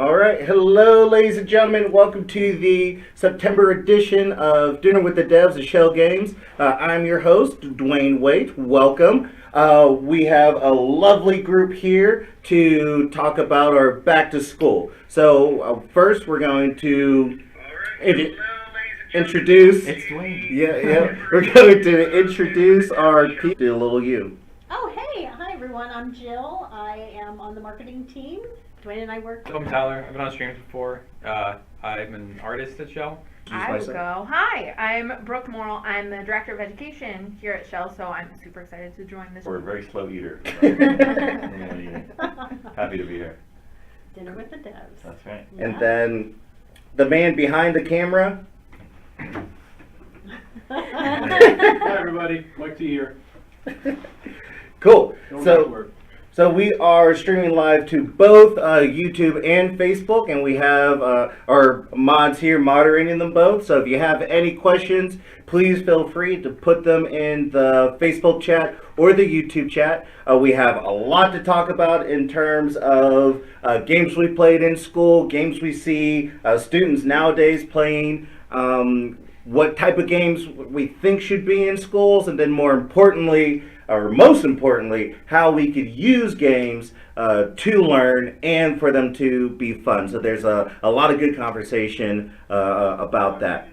All right. Hello, ladies and gentlemen. Welcome to the September edition of Dinner with the Devs of Schell Games. I'm your host, Dwayne Waite. Welcome. We have a lovely group here to talk about our back to school. So first, we're going to introduce. It's Dwayne. Yeah. We're going to introduce our people. Do a little you. Oh, hey. Hi, everyone. I'm Jill. I am on the marketing team. Dwayne and I work. I'm Tyler. I've been on streams before. I'm an artist at Schell. I will go. Hi, I'm Brooke Morrill. I'm the Director of Education here at Schell, so I'm super excited to join this. We're a very slow eater. Happy to be here. Dinner with the Devs. That's right. Yeah. And then the man behind the camera. Hi everybody, Mike T here. Cool. Going back to work. So we are streaming live to both YouTube and Facebook, and we have our mods here moderating them both. So if you have any questions, please feel free to put them in the Facebook chat or the YouTube chat. We have a lot to talk about in terms of games we played in school, games we see students nowadays playing, what type of games we think should be in schools, and then more importantly, or most importantly, how we could use games to learn and for them to be fun. So there's a lot of good conversation about that.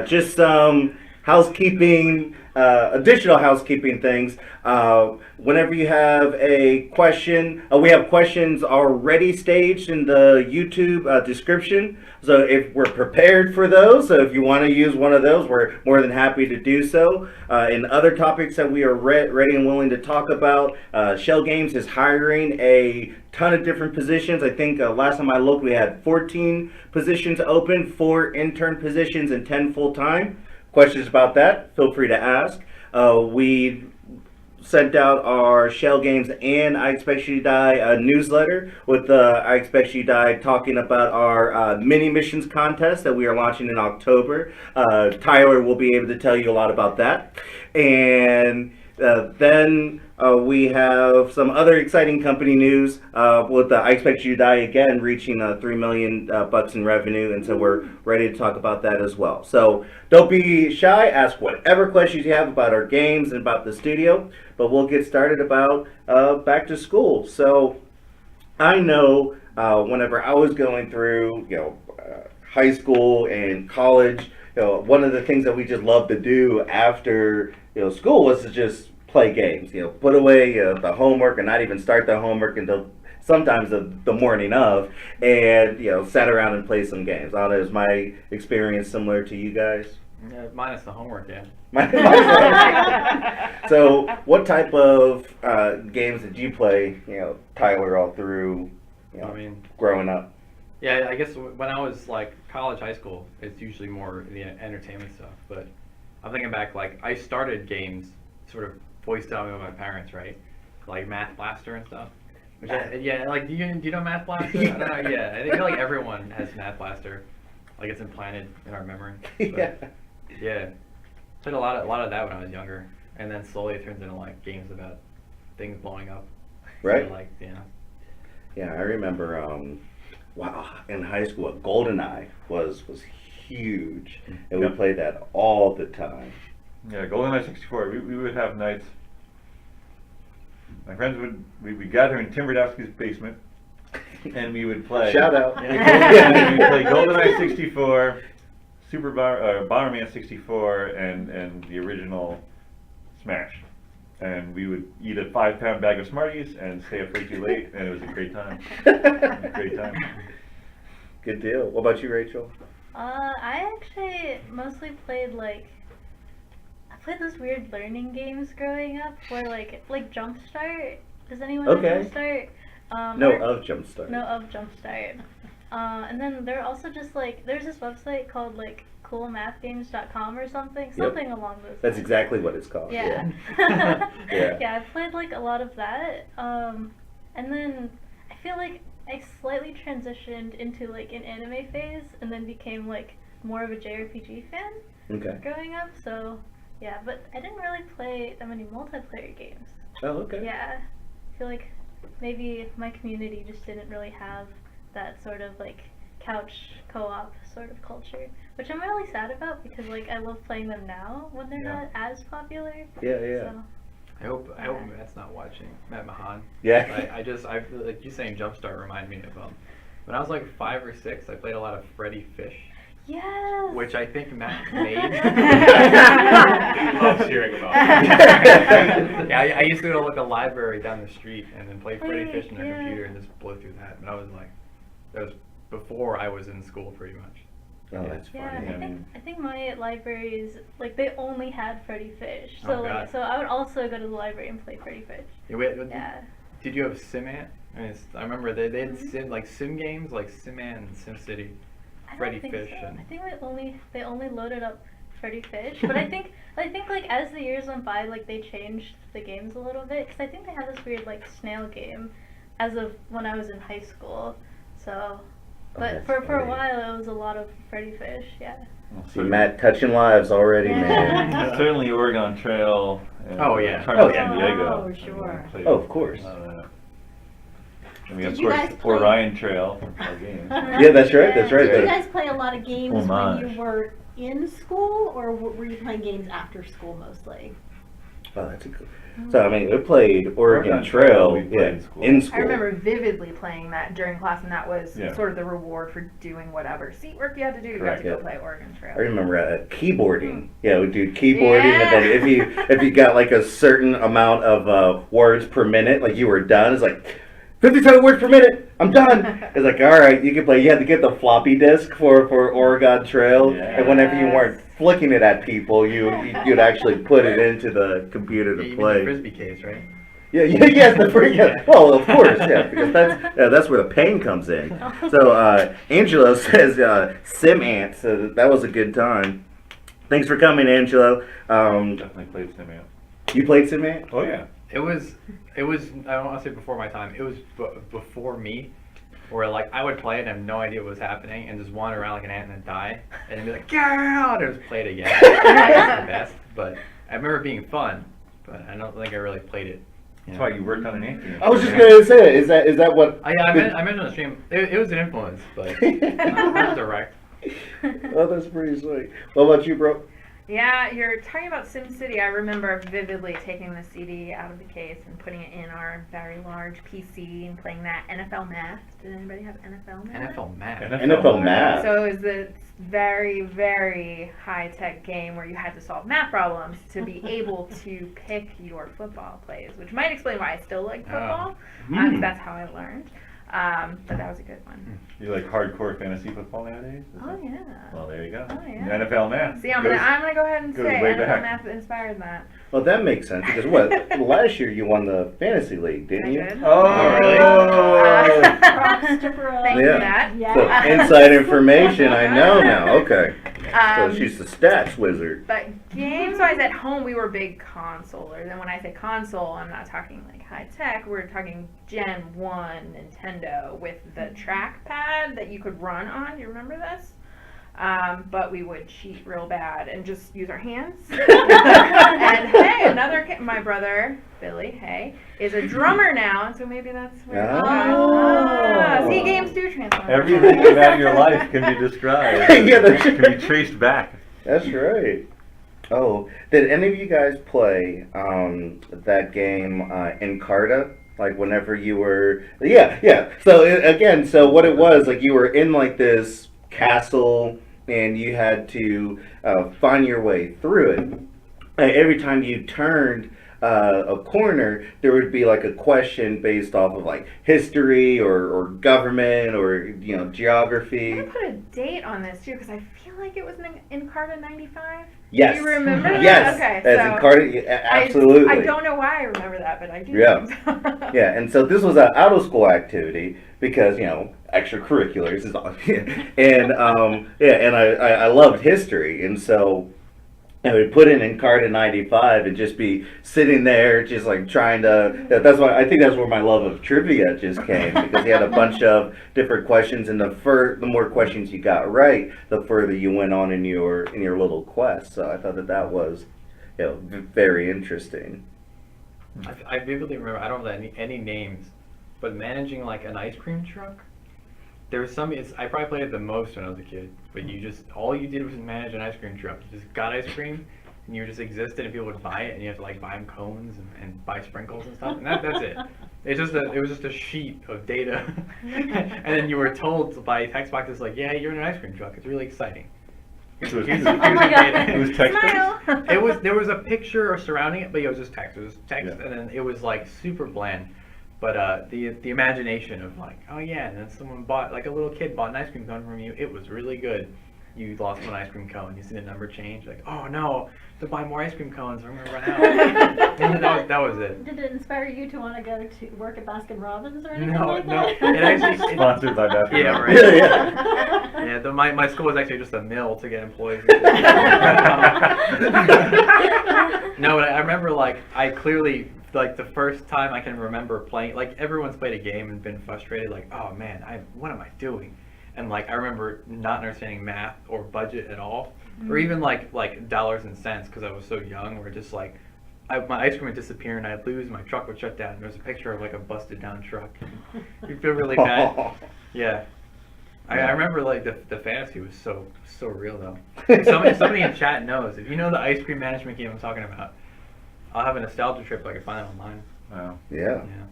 Just some housekeeping, additional housekeeping things. Whenever you have a question, we have questions already staged in the YouTube description. So if we're prepared for those, so if you want to use one of those, we're more than happy to do so. In other topics that we are ready and willing to talk about, Schell Games is hiring a ton of different positions. I think last time I looked, we had 14 positions open, 4 intern positions, and 10 full-time. Questions about that, feel free to ask. We sent out our Schell Games and I Expect You to Die newsletter with I Expect You to Die talking about our mini missions contest that we are launching in October. Tyler will be able to tell you a lot about that. And then we have some other exciting company news with I Expect You to Die again reaching $3 million bucks in revenue, and so we're ready to talk about that as well. So don't be shy, ask whatever questions you have about our games and about the studio, but we'll get started about back to school. So I know whenever I was going through high school and college, one of the things that we just loved to do after school was to just play games, put away the homework and not even start the homework until sometimes the morning of, and sat around and play some games. I don't know, is my experience similar to you guys? Yeah, minus the homework, yeah. So what type of games did you play, Tyler, all through growing up? Yeah, I guess when I was like college, high school, it's usually more the entertainment stuff. But I'm thinking back, like I started games sort of voice telling with my parents, right? Like Math Blaster and stuff. Which do you know Math Blaster? I don't know. Yeah, I feel like everyone has Math Blaster, like it's implanted in our memory. But, yeah. Played a lot of that when I was younger, and then slowly it turns into like games about things blowing up. Right. So, Yeah, I remember. In high school, GoldenEye was huge, and we played that all the time. Yeah, GoldenEye 64. We would have nights. My friends we'd gather in Tim Radowski's basement, and we would play. Shout out. Yeah, we'd play GoldenEye 64, Bomberman 64, and the original Smash. And we would eat a 5-pound bag of Smarties and stay up way too late, and it was a great time. Good deal. What about you, Rachel? I actually mostly played I played those weird learning games growing up where like Jumpstart. Does anyone know Jumpstart? Of Jumpstart. No, of Jumpstart. And then there are also just there's this website called coolmathgames.com or something along those lines. That's exactly what it's called. Yeah. Yeah, I played a lot of that. And then I feel like I slightly transitioned into an anime phase and then became more of a JRPG fan growing up. So yeah, but I didn't really play that many multiplayer games. Oh, okay. Yeah, I feel like maybe my community just didn't really have that sort of like couch co-op sort of culture, which I'm really sad about because like I love playing them now when they're Yeah. not as popular. Yeah, yeah. So, I hope Matt's not watching. Matt Mahan. Yeah. I like you saying Jumpstart reminded me of when I was like 5 or 6. I played a lot of Freddy Fish, yes. which I think Matt made. He loves hearing about it. Yeah, I used to go to like a library down the street and then play Freddy Wait, Fish on their yeah. computer and just blow through that. But I was like, that was before I was in school, pretty much. Oh, that's Yeah, funny. I think my libraries like they only had Freddy Fish, so Oh, like God. so I would also go to the library and play Freddy Fish. Yeah, wait, Yeah. Did you have SimAnt? I remember they had Mhm. sim games like SimAnt and SimCity. I don't Freddy think Fish so. and- I think they only loaded up Freddy Fish, but I think like as the years went by, like they changed the games a little bit because I think they had this weird like snail game, as of when I was in high school. So, but that's for a funny. while it was a lot of Freddy Fish. Yeah. Well, See, Matt touching lives already, man. Certainly Oregon Trail. And Oh, yeah. Carmen Oh, yeah. San Diego. Oh, sure. Played Oh, of course. a lot of that. And we Did have, you of guys course, play- Orion Trail from our games. Yeah, that's right. That's right. Did you That- guys play a lot of games when Homage. you were in school, or were you playing games after school mostly? Oh, that's a good. So I mean, we played Oregon Oregon Trail, Trail we played yeah, in school. in school. I remember vividly playing that during class, and that was Yeah. sort of the reward for doing whatever seat work you had to do. You Correct, got to go yeah. play Oregon Trail. I remember keyboarding. Yeah, we do keyboarding, and then Yeah. if you got like a certain amount of words per minute, like you were done, it's like 57 words per minute. I'm done. It's like, all right, you can play. You had to get the floppy disk for Oregon Trail, and whenever you weren't flicking it at people, you'd actually put it into the computer to Even the play. frisbee case, right? Yeah, yes, the free. Yeah. Well, of course, yeah, because that's where the pain comes in. So Angelo says SimAnt, so that was a good time. Thanks for coming, Angelo. Definitely played SimAnt. You played SimAnt? Oh, yeah. It was. I don't want to say before my time. It was before me, where like I would play it and have no idea what was happening and just wander around like an ant and then die, and then be like, yeah, and just play it again. That's the best. But I remember it being fun, but I don't think I really played it. That's why you worked on an ant game. I was just gonna say, is that what? I mentioned on the stream. It was an influence, but not direct. Oh, that's pretty sweet. What about you, bro? Yeah, you're talking about SimCity. I remember vividly taking the CD out of the case and putting it in our very large PC and playing that NFL Math. Did anybody have NFL Math? NFL Math. NFL Math. So it was this very, very high-tech game where you had to solve math problems to be able to pick your football plays, which might explain why I still like football. 'Cause that's how I learned. But that was a good one. You like hardcore fantasy football nowadays? Is Oh it? yeah. Well, there you go. Oh, yeah. NFL Math. See, I'm Goes- gonna go ahead and goes say way NFL back. Math inspired that. Well, that makes sense because what? Last year you won the fantasy league, didn't I you? did. Oh, really? Props to Brooke. Thank Yeah. you, Matt. So inside information, I know now. Okay, so Um, she's the stats wizard. But games-wise, at home, we were big consolers. And when I say console, I'm not talking like high-tech. We're talking Gen 1 Nintendo with the trackpad that you could run on. Do you remember this? But we would cheat real bad and just use our hands. And hey, my brother, Billy, hey, is a drummer now. And so maybe that's where Oh. see, games do transform. Everything about your life can be described. Yeah, that's can be traced back. That's right. Oh, did any of you guys play that game Encarta? Like whenever you were, yeah. So again, so what it was like, you were in like this castle, and you had to find your way through it. And every time you turned a corner, there would be like a question based off of like history or government or I'm geography. gonna put a date on this too because I feel like it was in Carta 95. Yes. Do you remember that? Yes. Okay, As so Encarta, yeah, absolutely. I don't know why I remember that, but I do. Yeah. So. Yeah, and so this was an out of school activity because extracurriculars is on, and and I loved history, and so I would put in Encarta 95 and just be sitting there, just like trying to. That's why I think that's where my love of trivia just came, because he had a bunch of different questions, and the more questions you got right, the further you went on in your little quest. So I thought that was, very interesting. I vividly remember. I don't know any names, but managing like an ice cream truck. There was some. I probably played it the most when I was a kid. But all you did was manage an ice cream truck. You just got ice cream, and you just existed, and people would buy it, and you have to like buy them cones and buy sprinkles and stuff. And that's it. It was just a sheet of data, and then you were told by text boxes like, yeah, you're in an ice cream truck. It's really exciting. It was, Here's Oh my the God. data. it was text-based? There was a picture surrounding it, but it was just text. It was text, Yeah. and then it was like super bland. But the imagination of like, oh yeah, and then someone bought, like a little kid bought an ice cream cone from you. It was really good. You lost one ice cream cone. You see the number change. Like, oh no, to buy more ice cream cones. I'm gonna run out. And that was it. Did it inspire you to want to go to work at Baskin Robbins or anything No, like no. that? It actually Sponsored by that. Yeah, right. Yeah. Yeah, my school was actually just a mill to get employees. No, but I remember like I clearly like the first time I can remember playing, like everyone's played a game and been frustrated, like, oh man, what am I doing? And like I remember not understanding math or budget at all, or even like dollars and cents because I was so young. Where just like my ice cream would disappear and I'd lose, my truck would shut down. There was a picture of like a busted down truck. You feel really bad. Yeah. I remember like the fantasy was so real though. Somebody in chat knows. If you know the ice cream management game I'm talking about, I'll have a nostalgia trip if I can find it online. Wow. Yeah. Yeah.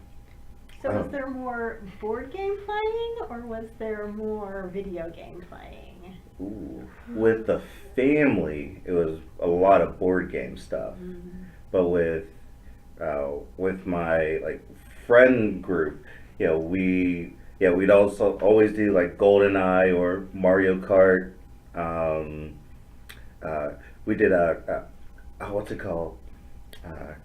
So was there more board game playing or was there more video game playing? Ooh. With the family, it was a lot of board game stuff. But with my like friend group, we'd also always do like GoldenEye or Mario Kart. We did what's it called?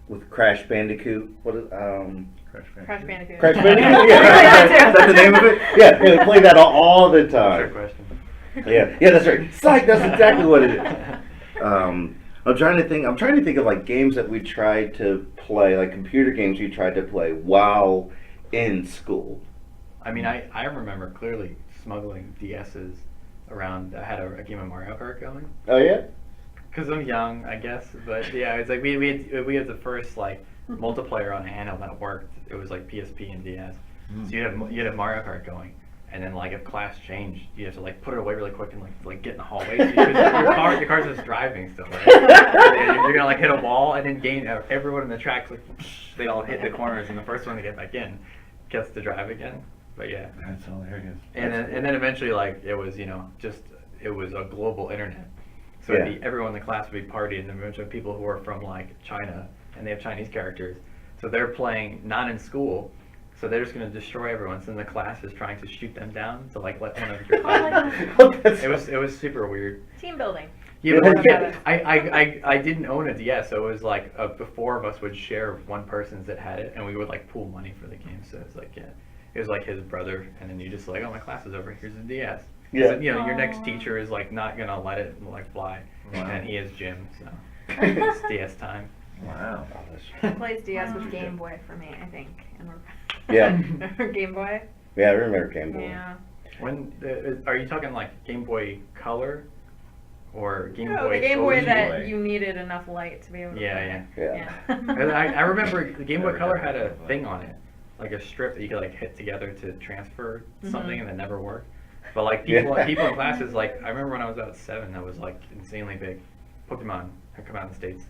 With Crash Bandicoot. What is Crash Bandicoot. Crash Bandicoot? Yeah, is that the name of it? Yeah, we play that all the Trick time. question. Yeah, that's right. Psych, that's exactly what it is. I'm trying to think of like games that we tried to play, like computer games we tried to play while in school. I mean, I remember clearly smuggling DSs around. I had a game of Mario Kart going. Oh yeah? Because I'm young, I guess. But yeah, it's like we had the first like multiplayer on a handheld that worked. It was like PSP and DS. So you'd have Mario Kart going, and then like if class changed, you have to like put it away really quick and like get in the hallway. So your car's just driving still, right? And you're gonna like hit a wall, and then everyone in the tracks like they all hit the corners, and the first one to get back in gets to drive again. But yeah. That's hilarious. And then eventually like it was it was a global internet. So Yeah. everyone in the class would be partying, and a bunch of people who are from like China, and they have Chinese characters. So they're playing not in school, so they're just going to destroy everyone. So then the class is trying to shoot them down to like let one of your class. It was super weird. Team building. Yeah, but Yeah. I didn't own a DS, so it was like the four of us would share one person's that had it, and we would like pool money for the game. So it's like it was like his brother, and then you just like, oh, my class is over. Here's a DS. Yeah. So, your next teacher is like not gonna let it like fly, Wow. and he is Jim, so it's DS time. Wow. He plays DS with Game Boy for me, I think. And Yeah. Remember Game Boy? Yeah, I remember Game Boy. Yeah. When are you talking like Game Boy Color or Game No, Boy? the Game Boy OG that Boy. you needed enough light to be able to Yeah, play. Yeah. I remember the Game Boy Never Color had had a Game Boy. thing on it, like a strip that you could like hit together to transfer Mhm. something, and that never worked. But like Yeah. people in classes, like I remember when I was about 7, that was like insanely big. Pokemon had come out in the States,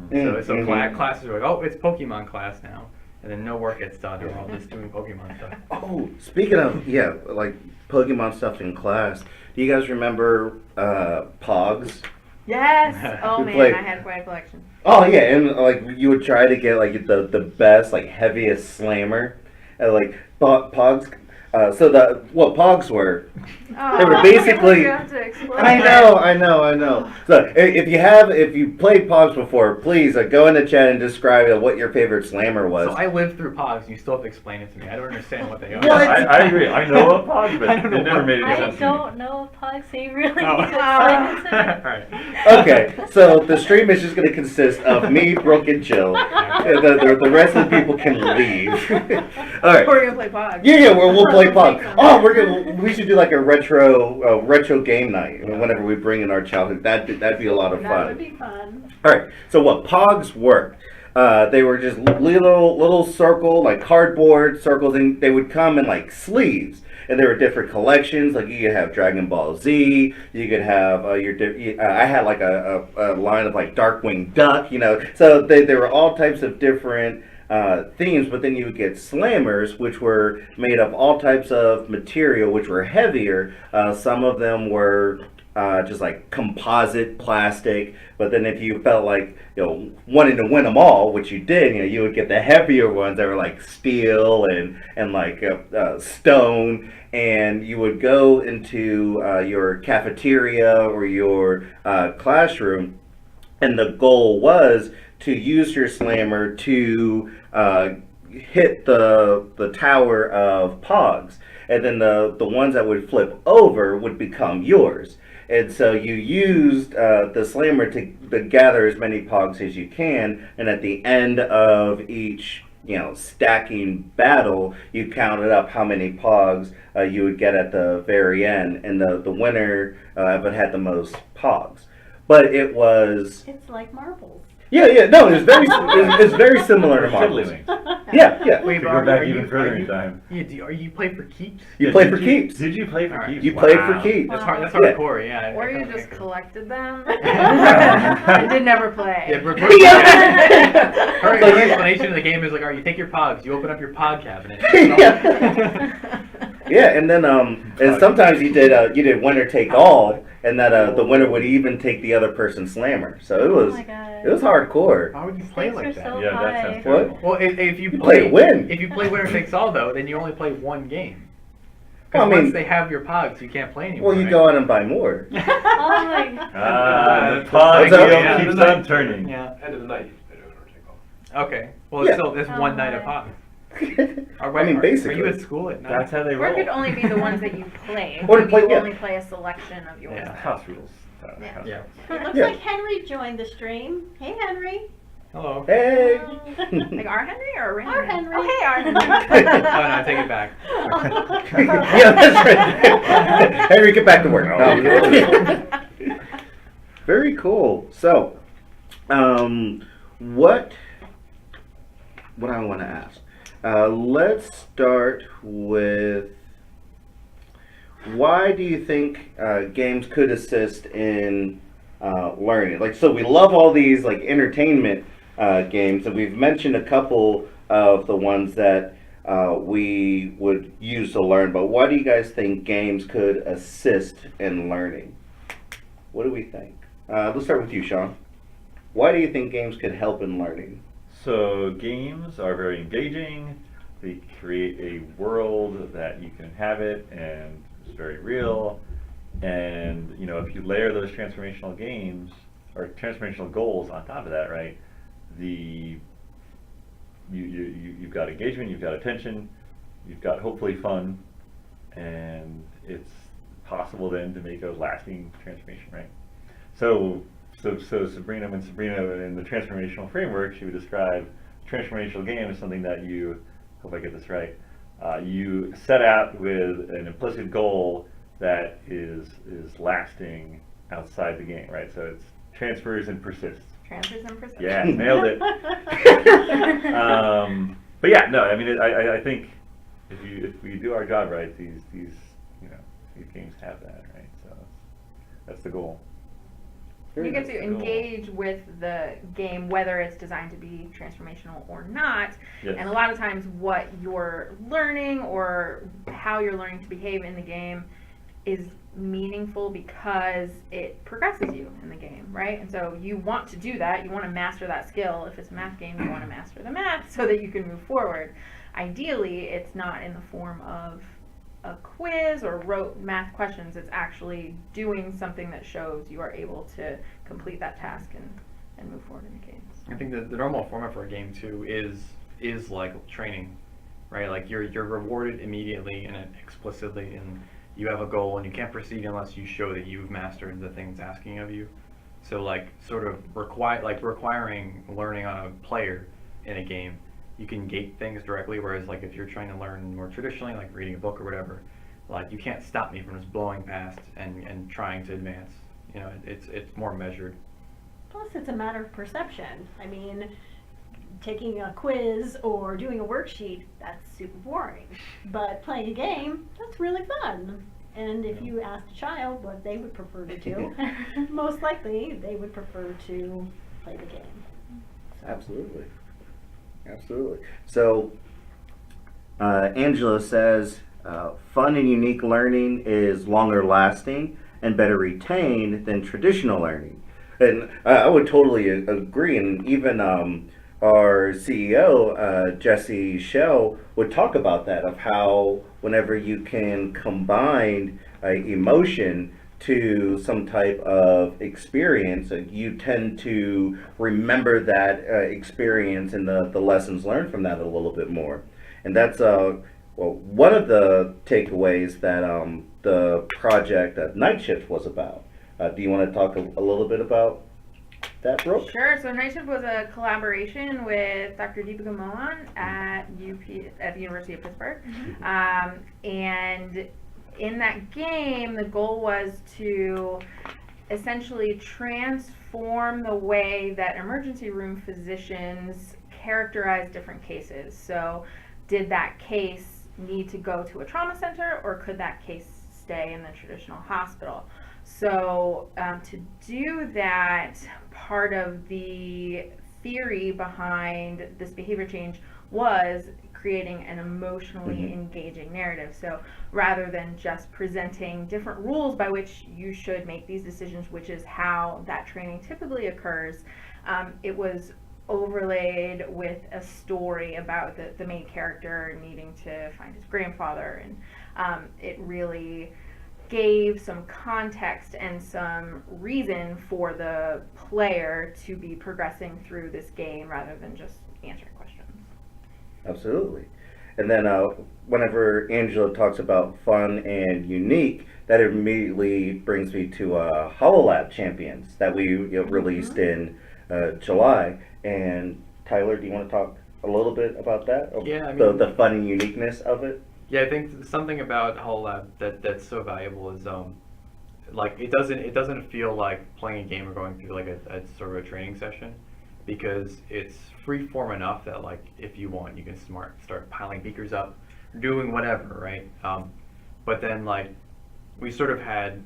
so Mhm. classes were like, oh, it's Pokemon class now, and then no work gets done, and we're all just doing Pokemon stuff. Oh, speaking of like Pokemon stuff in class, do you guys remember Pogs? Yes! Oh You man, play- I had quite a collection. Oh yeah, and like you would try to get like the best, like heaviest slammer, and like Pogs. So what Pogs were? Oh, They were I can't basically- believe you have to explain I that. know. So if you played Pogs before, please go in the chat and describe what your favorite slammer was. So I lived through Pogs, and you still have to explain it to me. I don't understand what they are. What? I agree. I know a Pog, but I don't know it never what- made any I sense to me. don't know of Pog, so you really Oh. need to explain it to me. Right. Okay, so the stream is just going to consist of me, Brooke, and Jill. The rest of the people can leave. All right. We're gonna play Pog. Yeah, we'll play Pog. Take them. Oh, we should do like a retro game night whenever we bring in our childhood. That'd be a lot of That would fun. be fun. All right. So what Pogs were? They were just little circle, like cardboard circles, and they would come in like sleeves. And there were different collections. Like you could have Dragon Ball Z. You could have I had like a line of like Darkwing Duck. You know, so there were all types of different themes. But then you would get slammers, which were made of all types of material, which were heavier. Some of them were just like composite plastic, but then if you felt like, you know, wanting to win them all, which you did, you know, you would get the heavier ones that were like steel and like stone, and you would go into your cafeteria or your classroom, and the goal was to use your slammer to hit the tower of pogs, and then the ones that would flip over would become yours. And so you used the slammer to gather as many pogs as you can, and at the end of each, you know, stacking battle, you counted up how many pogs you would get at the very end, and the winner had the most pogs. But it was It's like marbles. no, it's very similar to marbles. Tiddlywinks. Yeah. Wait, To but go back are even you- further are in you- time. Yeah, are you play for keeps? You play Did for you- keeps. Did you play for Alright. keeps? You played for Wow. keeps. That's Wow. hardcore, yeah. Or I you kinda just think- collected them. I did never play. Yeah, her So you- explanation of the game is like, alright, you take your pogs, you open up your pod cabinet. Yeah, and then and sometimes you did winner take all, and that the winner would even take the other person's slammer. So it Oh was my god. it was hardcore. Why would you play Stakes like are that? so Yeah, that high. sounds terrible. What? Well, if you play to win. If you play winner takes all though, then you only play one game. Well, Because I mean- once they have your pogs, you can't play anymore. Well, you right? go out and buy more. Oh my god. The What's pod up? wheel Yeah, keeps the on turning. Yeah. End of the night. I don't know, take off. Okay. Well, Yeah. it's still it's Oh one night of my. pogs. I mean, basically. Are you at school at night? That's how they Or it roll. could only be the ones that you play. Or to Maybe play- you yeah. only play a selection of yours. Yeah. House rules. Yeah. House Yeah. rules. It looks Yeah. like Henry joined the stream. Hey, Henry. Hello. Hey. Like our Henry or our Our Henry. Oh, hey, our Oh no, I take it back. Yeah, that's right. Henry, get back to work. No, I'm kidding. Very cool. So, what I want to ask? Let's start with why do you think games could assist in learning? Like, so we love all these like entertainment games, and we've mentioned a couple of the ones that we would use to learn. But why do you guys think games could assist in learning? What do we think? Let's start with you, Sean. Why do you think games could help in learning? So games are very engaging. They create a world that you can inhabit and it's very real. And you know, if you layer those transformational games or transformational goals on top of that, right? You've got engagement, you've got attention, you've got hopefully fun, and it's possible then to make a lasting transformation, right? So Sabrina, in the transformational framework, she would describe transformational game as something that you, hope I get this right, you set out with an implicit goal that is lasting outside the game, right? So it's transfers and persists. Transfers and perception. Yeah, nailed it. But yeah, no, I mean, I think if we do our job right, these games have that, right? So that's the goal. You get to engage with the game, whether it's designed to be transformational or not. Yes. And a lot of times what you're learning or how you're learning to behave in the game is meaningful because it progresses you in the game, right? And so you want to do that. You want to master that skill. If it's a math game, you want to master the math so that you can move forward. Ideally, it's not in the form of a quiz or rote math questions. It's actually doing something that shows you are able to complete that task and move forward in the games. I think the normal format for a game too is like training, right? Like you're rewarded immediately and explicitly, and you have a goal, and you can't proceed unless you show that you've mastered the things asking of you. So like sort of requiring learning on a player in a game, you can gate things directly, whereas like if you're trying to learn more traditionally, like reading a book or whatever, like you can't stop me from just blowing past and trying to advance. You know, it's more measured. Plus, it's a matter of perception. I mean, taking a quiz or doing a worksheet, that's super boring. But playing a game, that's really fun. And if you asked a child what they would prefer to do, most likely they would prefer to play the game. Absolutely. Absolutely. So, Angela says, fun and unique learning is longer lasting and better retained than traditional learning. And I would totally agree. And even our CEO, Jesse Schell, would talk about that, of how whenever you can combine emotion to some type of experience, you tend to remember that experience and the lessons learned from that a little bit more. And that's well, one of the takeaways that the project Night Shift was about. Do you want to talk a little bit about that, Brooke? Sure. So Night Shift was a collaboration with Dr. Deepika Mohan at the University of Pittsburgh, and in that game, the goal was to essentially transform the way that emergency room physicians characterize different cases. So, did that case need to go to a trauma center, or could that case stay in the traditional hospital? So, to do that, part of the theory behind this behavior change was creating an emotionally engaging narrative. So rather than just presenting different rules by which you should make these decisions, which is how that training typically occurs, it was overlaid with a story about the main character needing to find his grandfather, and it really gave some context and some reason for the player to be progressing through this game rather than just answering questions. Absolutely. And then whenever Angela talks about fun and unique, that immediately brings me to HoloLab Champions that we released in July. And Tyler, do you want to talk a little bit about that? Yeah, I mean, the fun and uniqueness of it? Yeah, I think something about HoloLab that's so valuable is like it doesn't feel like playing a game or going through like a sort of a training session, because it's free form enough that like if you want you can start piling beakers up, doing whatever, right? But then like we had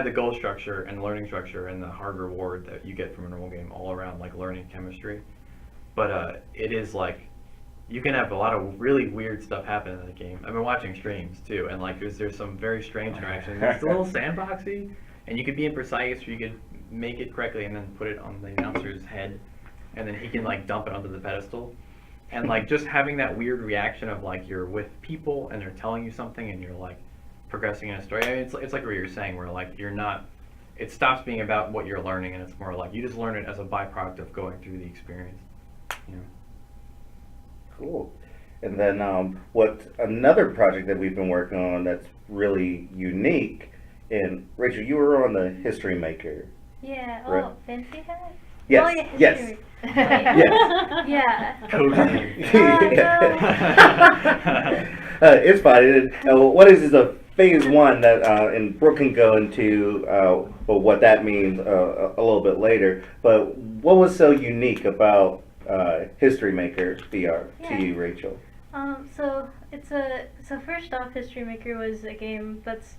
the goal structure and learning structure and the hard reward that you get from a normal game all around like learning chemistry, but it is like you can have a lot of really weird stuff happen in the game. I've been watching streams too, and like there's some very strange interactions. It's a little sandboxy, and you could be imprecise, or you could make it correctly and then put it on the announcer's head, and then he can like dump it onto the pedestal. And like just having that weird reaction of like you're with people and they're telling you something and you're like progressing in a story. I mean, it's like what you're saying, where like you're not, it stops being about what you're learning and it's more like you just learn it as a byproduct of going through the experience. You know. Cool. And then what another project that we've been working on that's really unique, and Rachel, you were on the History Maker. Yeah. Right. Oh, fancy hat. Yes. Oh, yeah, Yes. history. Yes. Yeah. Code name. It's fine. What is a phase one that, and Brooke can go into what that means a little bit later. But what was so unique about History Maker VR to you, Rachel? So first off, History Maker was a game that's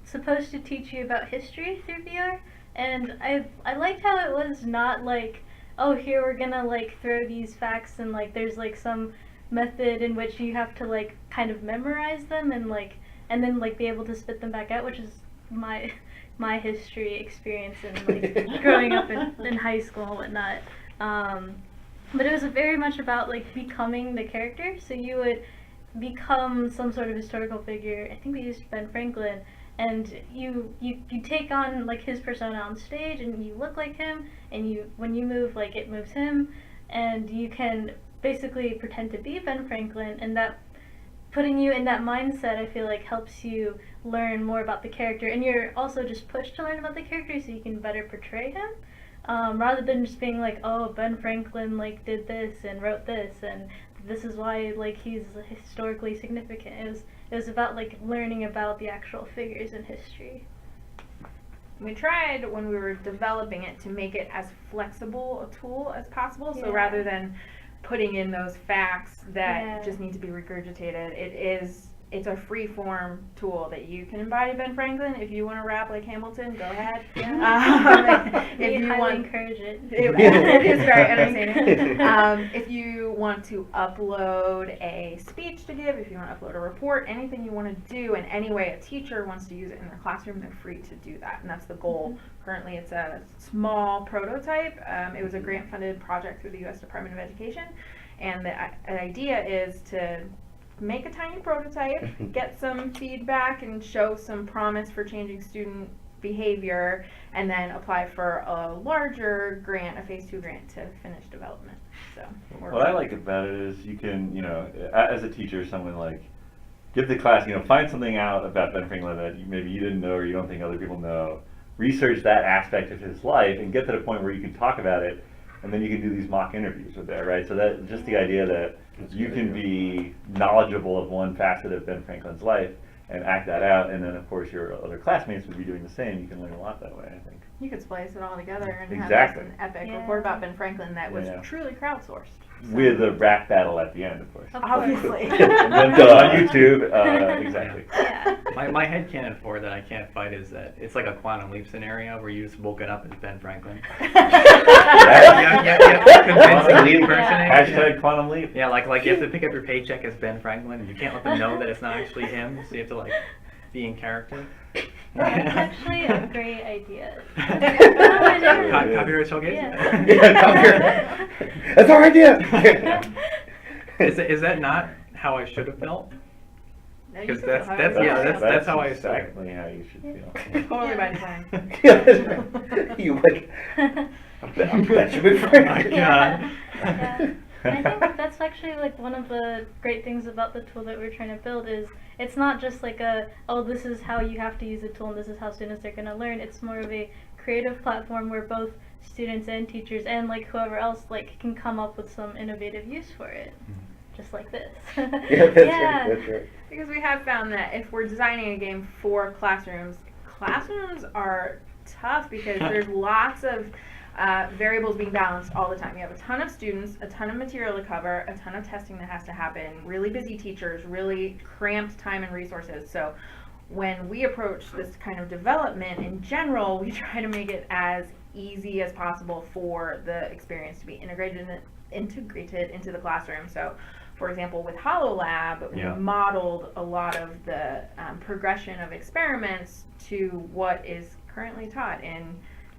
supposed to teach you about history through VR, and I liked how it was not like, oh, here we're gonna like throw these facts and like there's like some method in which you have to like kind of memorize them and then like be able to spit them back out, which is my history experience and like growing up in high school and whatnot. But it was very much about like becoming the character. So you would become some sort of historical figure. I think we used Ben Franklin, and you take on like his persona on stage, and you look like him, and when you move, like it moves him, and you can basically pretend to be Ben Franklin, and that putting you in that mindset, I feel like helps you learn more about the character, and you're also just pushed to learn about the character so you can better portray him. Rather than just being like, oh, Ben Franklin like did this and wrote this and this is why like he's historically significant. It was about like learning about the actual figures in history. We tried when we were developing it to make it as flexible a tool as possible. So Yeah. rather than putting in those facts that Yeah. just need to be regurgitated, it's a free form tool that you can embody Ben Franklin. If you want to rap like Hamilton, go ahead. We If you highly want, encourage it. it is very entertaining. If you want to upload a speech to give, if you want to upload a report, anything you want to do in any way a teacher wants to use it in their classroom, they're free to do that. And that's the goal. Currently, it's a small prototype. It was a grant-funded project through the U.S. Department of Education. And the idea is to make a tiny prototype, get some feedback and show some promise for changing student behavior, and then apply for a larger grant, a phase 2 grant, to finish development. So What I like about it is you can, as a teacher, someone like, give the class, find something out about Ben Franklin that maybe you didn't know or you don't think other people know, research that aspect of his life, and get to the point where you can talk about it, and then you can do these mock interviews with that, right? So that just the idea that you can be knowledgeable of one facet of Ben Franklin's life and act that out, and then of course your other classmates would be doing the same. You can learn a lot that way, I think. you could splice it all together and Exactly. have this an epic Yeah. report about Ben Franklin that was Yeah. truly crowdsourced. So. With a rap battle at the end, of course. Of course. Obviously. And then on YouTube, exactly. Yeah. My headcanon for it that I can't fight is that it's like a quantum leap scenario where you just woken up as Ben Franklin. Convincingly impersonating. Hashtag quantum leap. Yeah, like you have to pick up your paycheck as Ben Franklin. You can't let them know that it's not actually him, so you have to like be in character. That's actually a great idea. Copyright Schell Games? Yeah. Yeah, copyright. That's our idea. Is that not how I should have felt? No, you Because can that's- feel that's- however yeah, you that's- want. how I exactly how you should feel. Totally by design. Yeah, that's right. You like, I'm Benjamin My Franklin. God. Yeah. I think that's actually like one of the great things about the tool that we're trying to build is it's not just like this is how you have to use the tool and this is how students are going to learn. It's more of a creative platform where both students and teachers and like whoever else like can come up with some innovative use for it. Just like this. Yeah, that's right. That's right. Because we have found that if we're designing a game for classrooms are tough because there's lots of variables being balanced all the time. You have a ton of students, a ton of material to cover, a ton of testing that has to happen, really busy teachers, really cramped time and resources. So when we approach this kind of development in general, we try to make it as easy as possible for the experience to be integrated into the classroom. So for example, with HoloLab, Yeah. we modeled a lot of the progression of experiments to what is currently taught in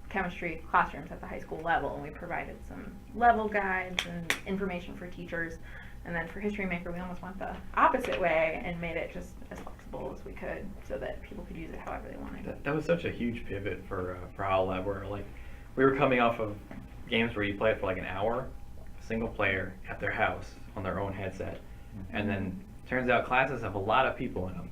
chemistry classrooms at the high school level, and we provided some level guides and information for teachers. And then for History Maker, we almost went the opposite way and made it just as flexible as we could so that people could use it however they wanted. That was such a huge pivot for HoloLab, where like we were coming off of games where you play it for like an hour, single player at their house on their own headset, and then turns out classes have a lot of people in them,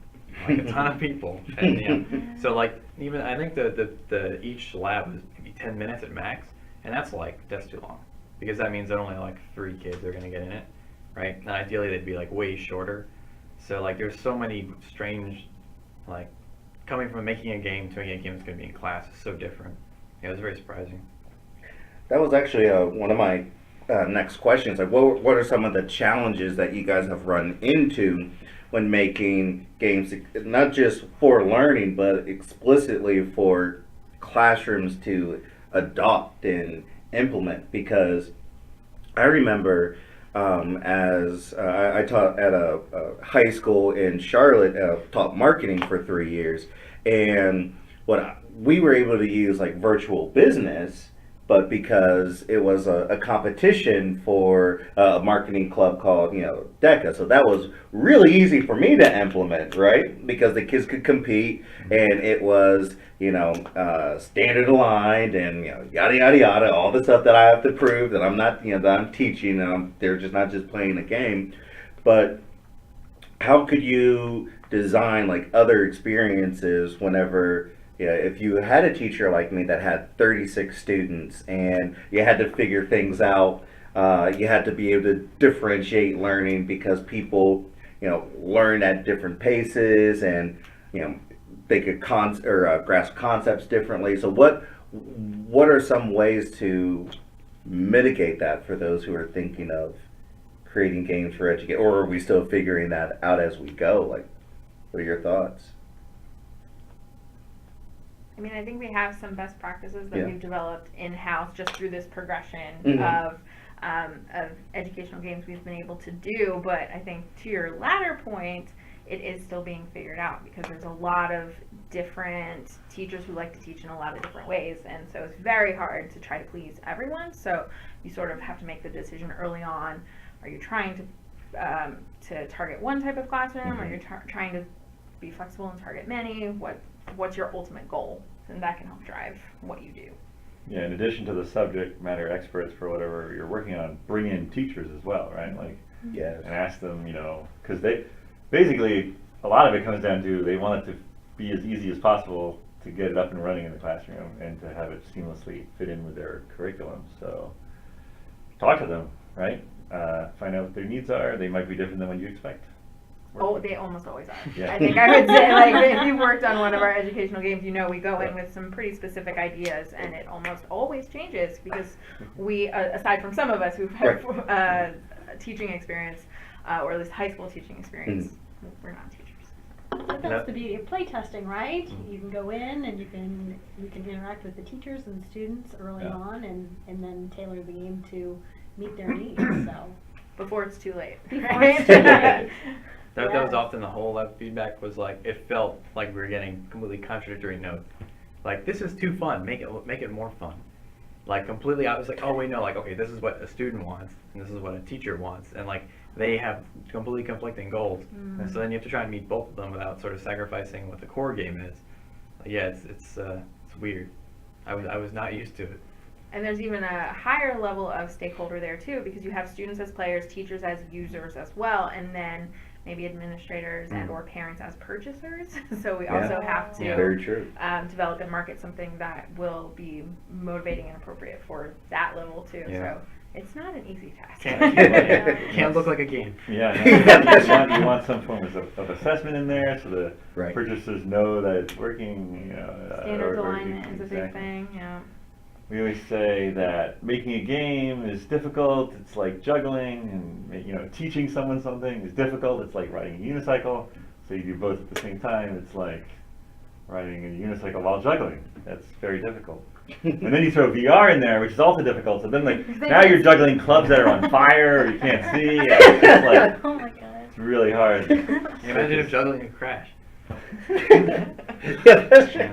like a ton of people, and so like even I think the each lab was maybe 10 minutes at max, and that's too long because that means that only like 3 kids are gonna get in it, right? And ideally they'd be like way shorter. So like there's so many strange, like coming from making a game to making a game that's gonna be in class is so different. Yeah, it was very surprising. That was actually one of my next questions. Like, what are some of the challenges that you guys have run into when making games, not just for learning, but explicitly for classrooms to adopt and implement? Because I remember as I taught at a high school in Charlotte, taught marketing for 3 years, and we were able to use like virtual business, but because it was a competition for a marketing club called, DECA. So that was really easy for me to implement, right? Because the kids could compete, and it was, standard aligned and, yada, yada, yada, all the stuff that I have to prove that I'm not, that I'm teaching, and they're just not just playing a game. But how could you design like other experiences whenever, if you had a teacher like me that had 36 students and you had to figure things out, you had to be able to differentiate learning because people, learn at different paces, and, they could grasp concepts differently. So what are some ways to mitigate that for those who are thinking of creating games for education, or are we still figuring that out as we go? Like, what are your thoughts? I mean, I think we have some best practices that Yeah. we've developed in-house just through this progression Mhm. of educational games we've been able to do. But I think to your latter point, it is still being figured out because there's a lot of different teachers who like to teach in a lot of different ways. And so it's very hard to try to please everyone. So you sort of have to make the decision early on. Are you trying to target one type of classroom? Or are you trying to be flexible and target many? What's your ultimate goal? And that can help drive what you do. Yeah, in addition to the subject matter experts for whatever you're working on, bring in teachers as well, right? Like, Yes. and ask them, because they, basically, a lot of it comes down to they want it to be as easy as possible to get it up and running in the classroom and to have it seamlessly fit in with their curriculum. So talk to them, right? Find out what their needs are. They might be different than what you expect. Oh, they almost always are. Yeah. I think I would say, like, if you've worked on one of our educational games, we go in with some pretty specific ideas, and it almost always changes because we, aside from some of us who've had teaching experience, or at least high school teaching experience, we're not teachers. But that's the beauty of playtesting, right? You can go in and you can interact with the teachers and the students early on, and then tailor the game to meet their needs. So Before it's too late. Before it's too late. That was often the whole feedback was like, it felt like we were getting completely contradictory notes. Like, this is too fun, make it more fun. Like, completely, I was like, oh wait, no, like, okay, this is what a student wants, and this is what a teacher wants, and like, they have completely conflicting goals. And so then you have to try and meet both of them without sort of sacrificing what the core game is. Yeah, it's weird. I was not used to it. And there's even a higher level of stakeholder there too, because you have students as players, teachers as users as well, and then maybe administrators and or parents as purchasers. So we also have to Very true. Develop and market something that will be motivating and appropriate for that level too. Yeah. So it's not an easy task. Can't look like a game. Yeah, no, you want some form of assessment in there so the purchasers know that it's working. Standards alignment is a big exactly. thing. Yeah. We always say that making a game is difficult. It's like juggling, and teaching someone something is difficult. It's like riding a unicycle. So you do both at the same time. It's like riding a unicycle while juggling. That's very difficult. And then you throw VR in there, which is also difficult. So then, now you're juggling clubs that are on fire or you can't see. Yeah, it's like, Oh my god. it's really hard. Imagine if juggling would crash. Yeah, that's true.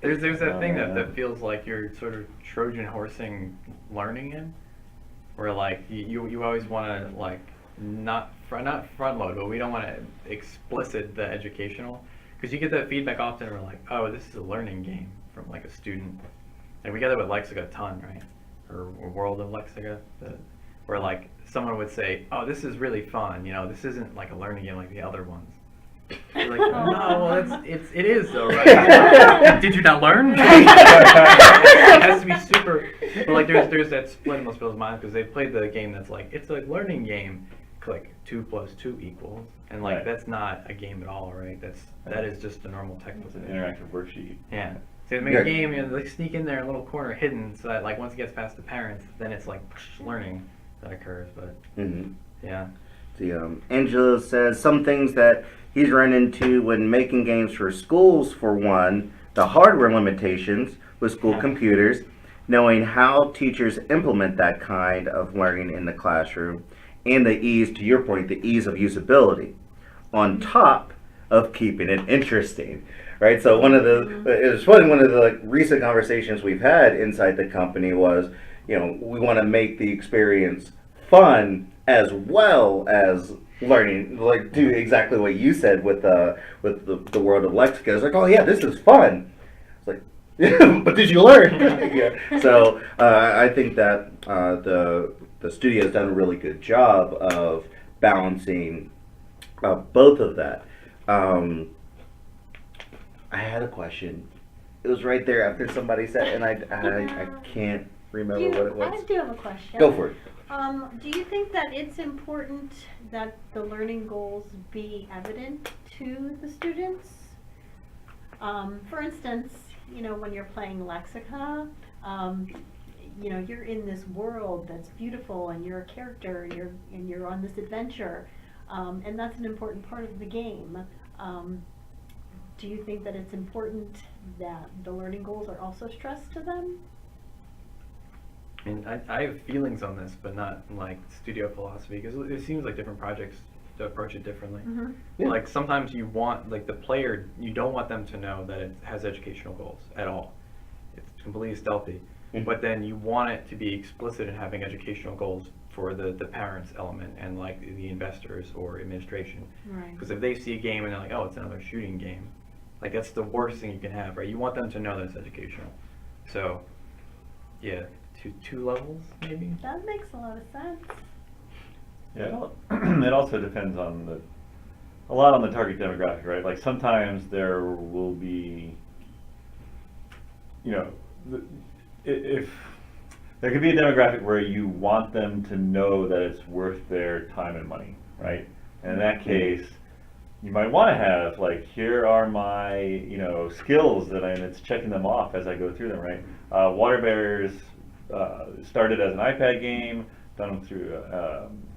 There's that thing that feels like you're sort of Trojan horsing learning in, where like you always want to like not front load, but we don't want to explicit the educational, because you get that feedback often. We're like, oh, this is a learning game from like a student, and we get that with Lexica a ton, right? Or World of Lexica, where like someone would say, oh, this is really fun. This isn't like a learning game like the other ones. You're like, no, well, it is though, right? Did you not learn? It has to be super. But like, there's that split in most people's minds because they've played the game that's like, it's a learning game. Click 2 + 2 equals, and like that's not a game at all, right? That is just a normal textbook. It's an interactive worksheet. Yeah. So they make a game, like sneak in there in a little corner hidden, so that like once it gets past the parents, then it's like learning that occurs. But yeah. Angela says some things that he's run into when making games for schools. For one, the hardware limitations with school computers, knowing how teachers implement that kind of learning in the classroom, and the ease, to your point, the ease of usability, on top of keeping it interesting, right? So one of the recent conversations we've had inside the company was, we want to make the experience fun as well as learning, like do exactly what you said with the World of Lexica. It's like, oh yeah, this is fun. It's like, but did you learn? Yeah. So I think that the studio has done a really good job of balancing both of that. I had a question. It was right there after somebody said, and I can't remember what it was. I do have a question. Go for it. Do you think that it's important that the learning goals be evident to the students? For instance, when you're playing Lexica, you're in this world that's beautiful, and you're a character, and you're on this adventure, and that's an important part of the game. Do you think that it's important that the learning goals are also stressed to them? And I have feelings on this, but not like studio philosophy, because it seems like different projects to approach it differently. Mm-hmm. Yeah. Like sometimes you want, like the player, you don't want them to know that it has educational goals at all. It's completely stealthy. Mhm. But then you want it to be explicit in having educational goals for the parents element and like the investors or administration. Right. Because if they see a game and they're like, oh, it's another shooting game, like that's the worst thing you can have, right? You want them to know that it's educational. So, yeah, two levels maybe. That makes a lot of sense. Yeah, it also depends on a lot on the target demographic, right? Like sometimes there will be, if there could be a demographic where you want them to know that it's worth their time and money, right? And in that case, you might want to have like, here are my, skills and it's checking them off as I go through them, right? Water Bears started as an iPad game, done through,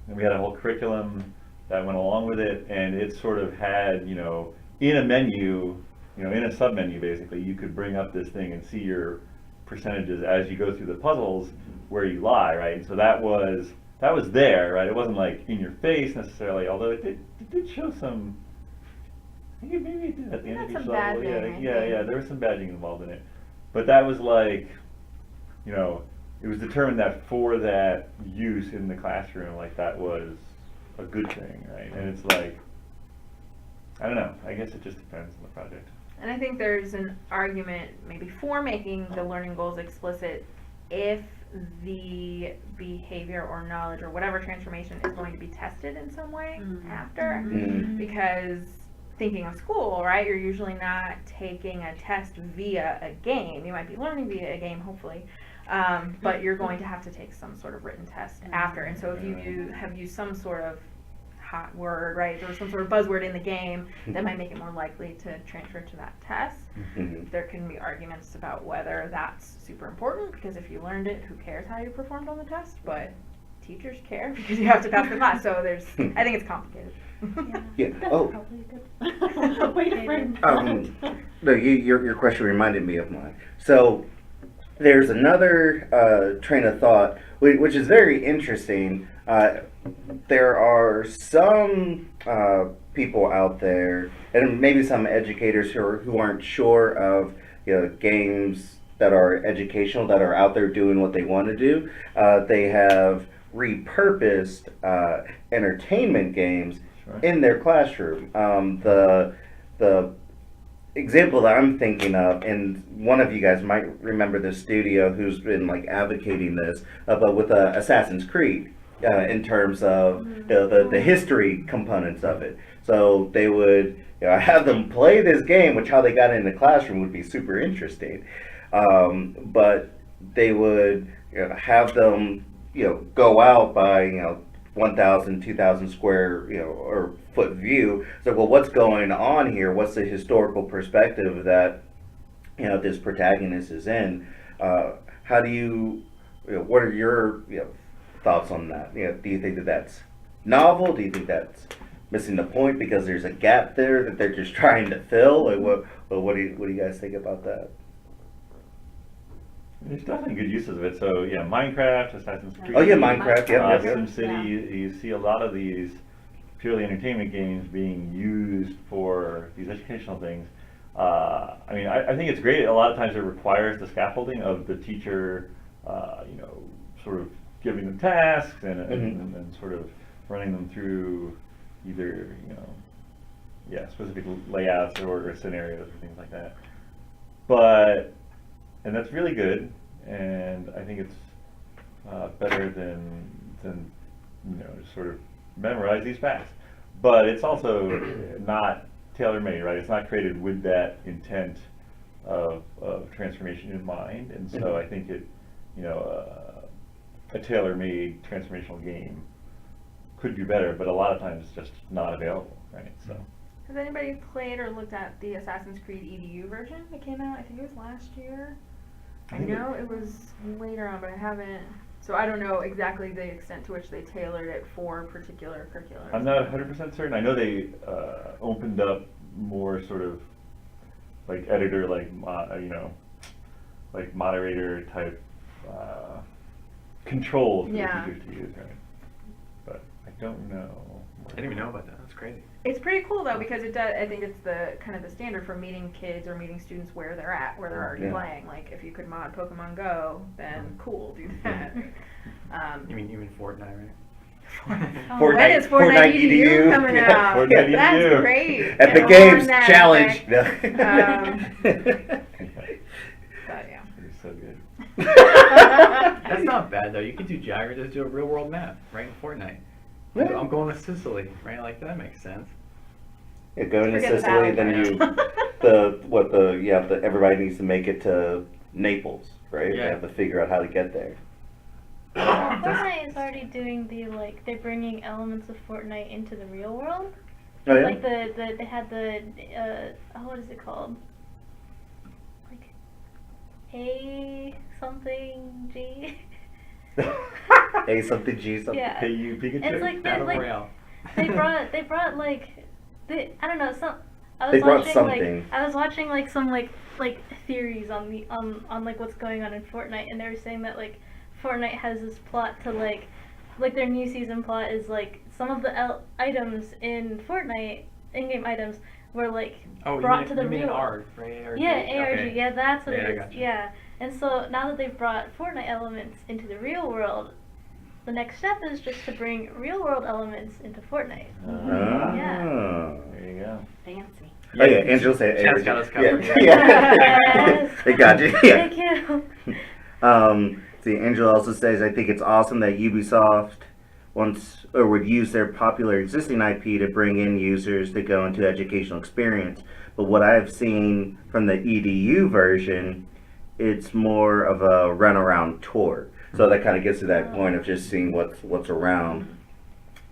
and we had a whole curriculum that went along with it, and it sort of had, in a menu, in a sub-menu basically, you could bring up this thing and see your percentages as you go through the puzzles where you lie, right? And so that was there, right? It wasn't like in your face necessarily, although it did show some, I think maybe it did at the end of each level. Yeah, there was some badging involved in it. But that was like, it was determined that for that use in the classroom, like that was a good thing, right? And it's like, I don't know, I guess it just depends on the project. And I think there's an argument maybe for making the learning goals explicit if the behavior or knowledge or whatever transformation is going to be tested in some way after. Mm. Because thinking of school, right, you're usually not taking a test via a game. You might be learning via a game, hopefully. But you're going to have to take some sort of written test after. And so if you have used some sort of hot word, right, or some sort of buzzword in the game, that might make it more likely to transfer to that test. Mhm. There can be arguments about whether that's super important, because if you learned it, who cares how you performed on the test? But teachers care because you have to pass the class. So I think it's complicated. Yeah. That's Oh. probably a good way to frame No, your question reminded me of mine. So there's another train of thought, which is very interesting. There are some people out there, and maybe some educators who aren't sure of games that are educational, that are out there doing what they want to do. They have repurposed entertainment games in their classroom. The example that I'm thinking of, and one of you guys might remember this studio who's been like advocating this, but with Assassin's Creed, in terms of the history components of it. So they would have them play this game, which how they got in the classroom would be super interesting. But they would have them go out by 1,000, 2,000 square or foot view. So, well, what's going on here? What's the historical perspective that this protagonist is in? How do you? What are your thoughts on that? Do you think that that's novel? Do you think that's missing the point because there's a gap there that they're just trying to fill? Like, what do you guys think about that? There's definitely good uses of it. So yeah, Minecraft, Assassin's Creed. Oh yeah, Minecraft. Yep. SimCity. You see a lot of these purely entertainment games being used for these educational things. I mean, I think it's great. A lot of times it requires the scaffolding of the teacher, sort of giving them tasks and sort of running them through either specific layouts or scenarios or things like that. And that's really good, and I think it's better than just sort of memorize these facts. But it's also not tailor-made, right? It's not created with that intent of transformation in mind, and so I think it, a tailor-made transformational game could do better, but a lot of times it's just not available, right? So. Has anybody played or looked at the Assassin's Creed EDU version that came out? I think it was last year. I know it was later on, but I haven't. So I don't know exactly the extent to which they tailored it for particular curriculums. I'm not 100% certain. I know they opened up more sort of like editor, like like moderator type controls for the teachers to use, right? But I don't know. I didn't even know about that. That's crazy. It's pretty cool though, because it does. I think it's the kind of the standard for meeting kids or meeting students where they're at, where they're already playing. Like if you could mod Pokemon Go, then cool, do that. You mean even Fortnite, right? Fortnite, when is Fortnite EDU coming Yeah, out? Fortnite That's EDU. great. At the I games want that, challenge. But yeah. It's so good. That's not bad though. You can do Jagger, just do a real world map right in Fortnite. Yeah. I'm going to Sicily, right? Like that makes sense. Yeah, going to Forget the Sicily, then Valentine. you everybody needs to make it to Naples, right? They Yeah. have to figure out how to get there. Fortnite is already doing they're bringing elements of Fortnite into the real world. Oh yeah. Like they had what is it called? Like A something G. A something G something. Yeah. Hey, you Pikachu. It's like Battle they Royale. they brought like I don't know I was They brought watching something. I was watching like some like theories on the on like what's going on in Fortnite, and they were saying that like Fortnite has this plot to like their new season plot is like some of the items in Fortnite, in-game items, were like brought to the you mean real ARG, right? ARG? Yeah, ARG, Okay. yeah, that's what Yeah, I it is. gotcha. Yeah. And so now that they've brought Fortnite elements into the real world, the next step is just to bring real world elements into Fortnite. Ah. Yeah. There you go. Fancy. Oh yeah, Angela said Chad's ARG. got us covered. Yeah. Yeah. Yes. They got you. Yeah. Thank you. See, Angela also says, I think it's awesome that Ubisoft wants or would use their popular existing IP to bring in users to go into educational experience. But what I've seen from the EDU version, it's more of a runaround tour. So that kind of gets to that point of just seeing what's around.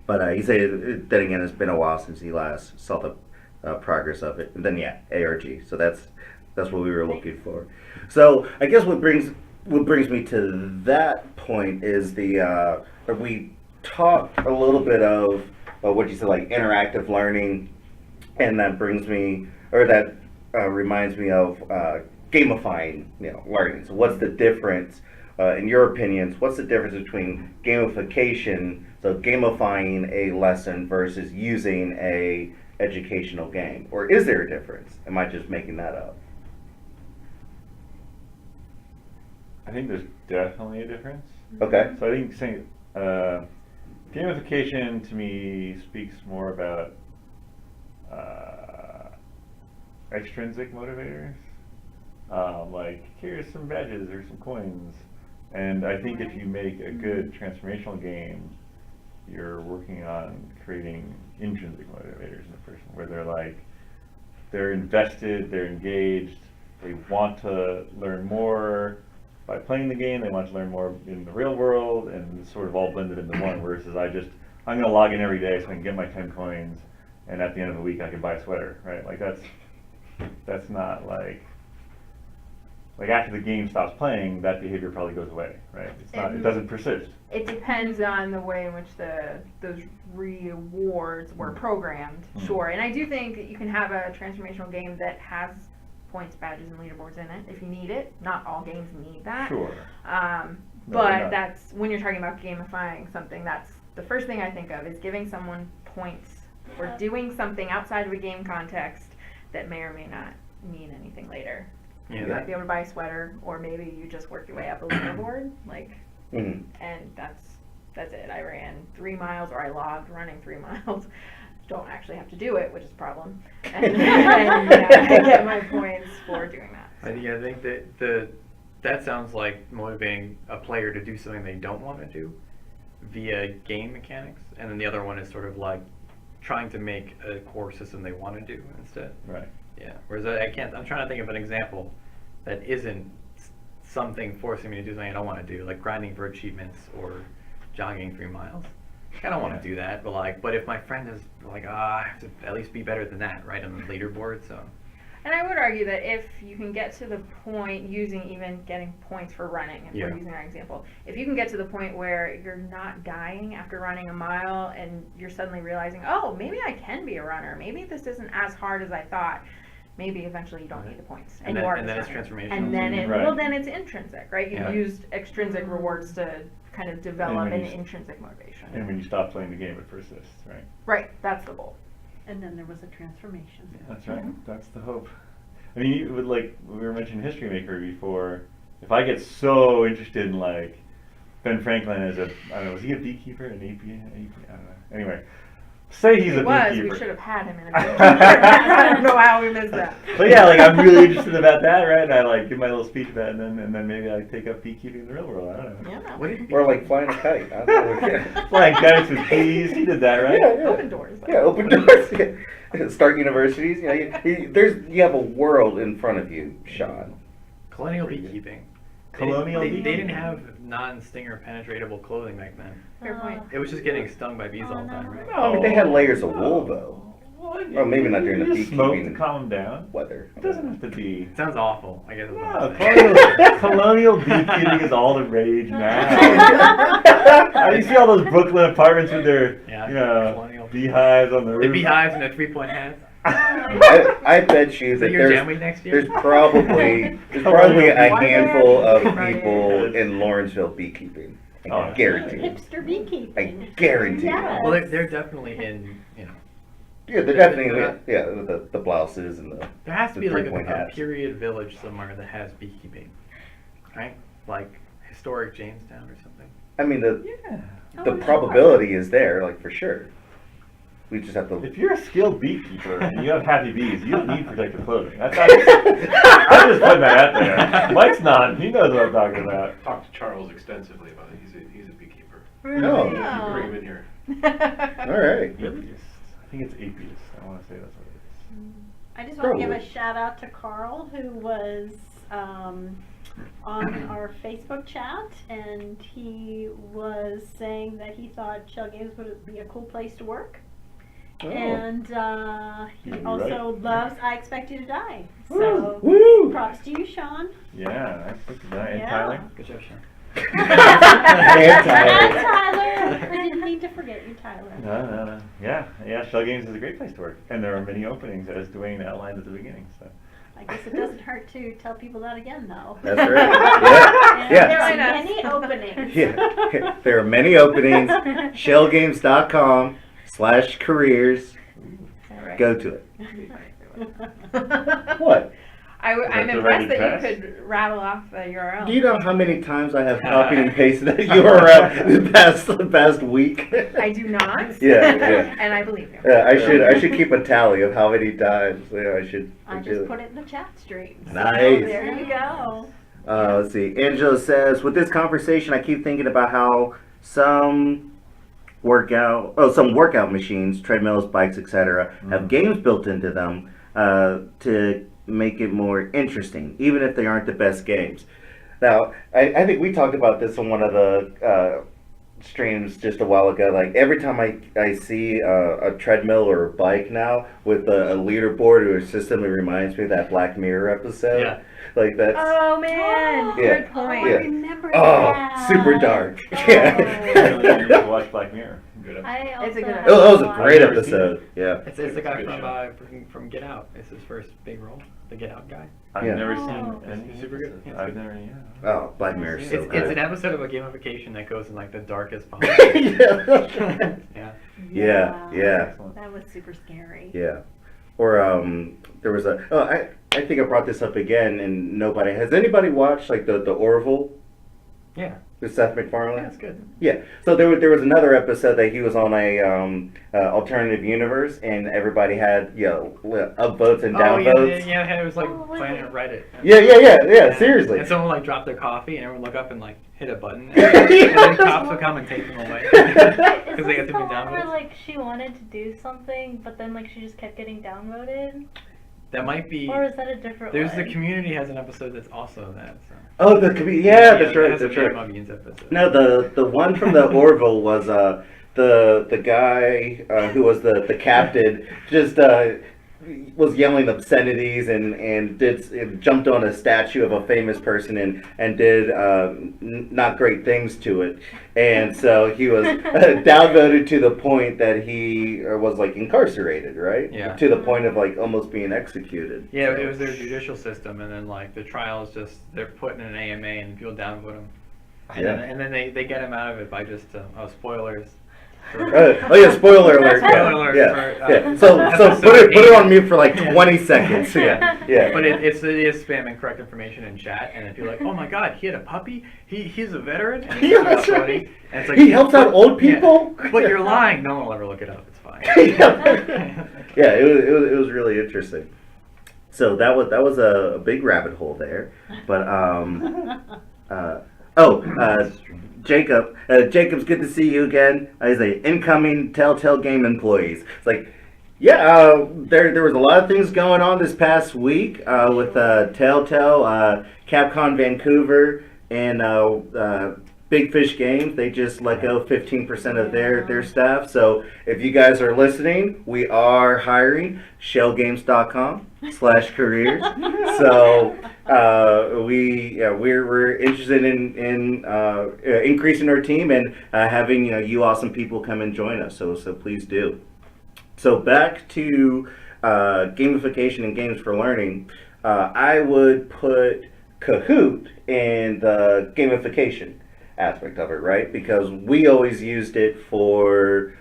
But he said, then again, it's been a while since he last saw the progress of it. And then yeah, ARG. So that's what we were looking for. So I guess what brings me to that point is we talked a little bit of what you said, like interactive learning, and that brings me, or that reminds me of gamifying, learning. So what's the difference, in your opinions? What's the difference between gamification, so gamifying a lesson, versus using a educational game? Or is there a difference? Am I just making that up? I think there's definitely a difference. Okay. So I think saying gamification to me speaks more about extrinsic motivators. Like here's some badges or some coins, and I think if you make a good transformational game, you're working on creating intrinsic motivators in the person, where they're invested, they're engaged, they want to learn more by playing the game, they want to learn more in the real world, and it's sort of all blended into one, versus I'm going to log in every day so I can get my 10 coins, and at the end of the week I can buy a sweater, right? Like that's not like after the game stops playing, that behavior probably goes away, right? It doesn't persist. It depends on the way in which those rewards were programmed, sure. And I do think that you can have a transformational game that has points, badges, and leaderboards in it if you need it. Not all games need that. Sure. But that's when you're talking about gamifying something, that's the first thing I think of is giving someone points for doing something outside of a game context that may or may not mean anything later. Yeah, You might be able to buy a sweater, or maybe you just work your way up a leaderboard, Mhm. and that's it. I ran 3 miles, or I logged running 3 miles. Don't actually have to do it, which is a problem. And I get my points for doing that. I think that sounds like motivating a player to do something they don't want to do via game mechanics, and then the other one is sort of like trying to make a core system they want to do instead. Right. Yeah. Whereas I'm trying to think of an example that isn't something forcing me to do something I don't want to do, like grinding for achievements or jogging 3 miles. I don't want to do that, but if my friend is like, I have to at least be better than that, right, on the leaderboard, so. And I would argue that if you can get to the point getting points for running, if we're using our example, if you can get to the point where you're not dying after running a mile and you're suddenly realizing, oh, maybe I can be a runner, maybe this isn't as hard as I thought, maybe eventually you don't need the points. And then it's transformational. And then Right. then it's intrinsic, right? You've used extrinsic rewards to kind of develop an intrinsic motivation. And when you stop playing the game, it persists, right? Right, that's the goal. And then there was a transformation. That's right. That's the hope. I mean, you would like we were mentioning History Maker before. If I get so interested in like Ben Franklin as I don't know, was he a beekeeper? An AP? I don't know. Anyway, say he's a beekeeper. We should have had him in a beekeeper. I don't know how we missed that. But yeah, like I'm really interested about that, right? And I like give my little speech about it, and then maybe I take up beekeeping in the real world. I don't know. Yeah. Or like flying a kite. I don't know. Flying kites with bees. He did that, right? Yeah. Open doors. Yeah, open doors. Start universities. You know, you have a world in front of you, Sean. Colonial beekeeping. Colonial They beekeeping? didn't have non-stinger penetratable clothing back then. Fair point. It was just getting stung by bees all the time, right? No, I mean they had layers of wool though. Well, maybe not during the You just smoke beekeeping to calm down. weather. It doesn't have to be. It sounds awful, I guess. Is what No, I'm saying. colonial beekeeping is all the rage now. You see all those Brooklyn apartments with their, colonial beehives on the The roof. beehives and the 3-point hats. I bet you Is that that your jam week next year? there's probably a handful of people in Lawrenceville beekeeping. I guarantee. Hipster beekeeping. I guarantee. Yes. Well, they're definitely in, Yeah, they're definitely with the blouses and the. there has to the be like three-point a hats. period village somewhere that has beekeeping, right? Like historic Jamestown or something. I mean the Yeah. probability is there, like for sure. We just have to. If you're a skilled beekeeper and you have happy bees, you don't need protective clothing. I'm just putting that out there. Mike's not. He knows what I'm talking about. I talked to Charles extensively about it. He's a beekeeper. No. You can bring him in here. All right. Apiist. I think it's apiist. I want to say that's what it is. I just want to give Probably. a shout out to Carl, who was on our Facebook chat, and he was saying that he thought Schell Games would be a cool place to work. Oh. And he You're also right. loves I Expect You to Die. So Woo! props to you, Sean. Yeah, I think that. And Yeah. Tyler? Good job, Sean. And Tyler. Tyler. I didn't mean to forget you, Tyler. No. Yeah, Schell Games is a great place to work. And there are many openings, as Dwayne outlined at the beginning. So. I guess it doesn't hurt to tell people that again, though. That's right. And Yeah. there are Join us. many openings. Yeah. There are many openings. SchellGames.com/careers. Alright. Go to it. What? I'm That's the impressed that right you could rattle off the URL. Do you know how many times I have copied and pasted that URL the past week? I do not. Yeah. And I believe you. Yeah, I should keep a tally of how many times. Yeah, I should. I do just it. put it in the chat stream. So Nice. there you go. Let's see. Angela says, with this conversation, I keep thinking about how some workout machines, treadmills, bikes, etc., have games built into them to make it more interesting, even if they aren't the best games. Now, I think we talked about this on one of the streams just a while ago. Like every time I see a treadmill or a bike now with a leaderboard or a system, it reminds me of that Black Mirror episode. Yeah. Like that's Oh man, Yeah. good point. Oh, I Yeah. remember oh, that. super dark. Oh. You Yeah. need to watch Black Mirror. Good episode. I also It's a good have Oh, that was a watched- great I've never seen episode. Yeah. It's the guy Good show. from Get Out. It's his first big role. The Get Out guy. I've Yeah. never Oh. seen It's any. super good. It's I've good. never, Oh, Black Mirror is so It's good. an episode of a gamification that goes in like the darkest possible. yeah. Yeah. Yeah. Excellent. That was super scary. Yeah. Or there was I think I brought this up again and nobody has anybody watched like the Orville Yeah. with Seth Yeah, MacFarlane? it's good. Yeah. So there was another episode that he was on a alternative universe and everybody had upvotes and downvotes. Yeah, it was like Oh, was Planet it? Reddit. Yeah, seriously. And someone like dropped their coffee, and everyone look up and like hit a button, and then cops would come and take them away because they got too many Isn't that the one where, downvotes. like, she wanted to do something, but then, like, she just kept getting downvoted? That might be. Or is that a different There's one? the Community has an episode that's also that. So. Oh, yeah, that's right, It has a that's right. Beans episode. No, the one from the Orville was the guy who was the captain just was yelling obscenities and jumped on a statue of a famous person and did not great things to it, and so he was downvoted to the point that he was like incarcerated, right? Yeah. To the point of like almost being executed. Yeah, So- it was their judicial system, and then like the trial is just they're putting an AMA and people downvote him, and Yeah. then they get him out of it by just spoilers. Oh yeah! Spoiler alert! Spoiler alert Yeah, for, yeah. So put it on mute for like 20 seconds. Yeah, yeah. But it is spamming correct information in chat, and if you're like, oh my god, he had a puppy, he's a veteran, and Yeah, that's right. funny. And it's like, He helps out old people? Yeah, but you're lying. No one will ever look it up. It's fine. Yeah, it was really interesting. So that was a big rabbit hole there, but Jacob, Jacob's good to see you again. He's a incoming Telltale Game employees. It's like, yeah, there was a lot of things going on this past week with Telltale, Capcom Vancouver, and Big Fish Games. They just let go 15% of their staff. So if you guys are listening, we are hiring shellgames.com/careers. So we're interested in increasing our team and having you awesome people come and join us. So please do. So back to gamification and games for learning. I would put Kahoot in the gamification aspect of it, right? Because we always used it for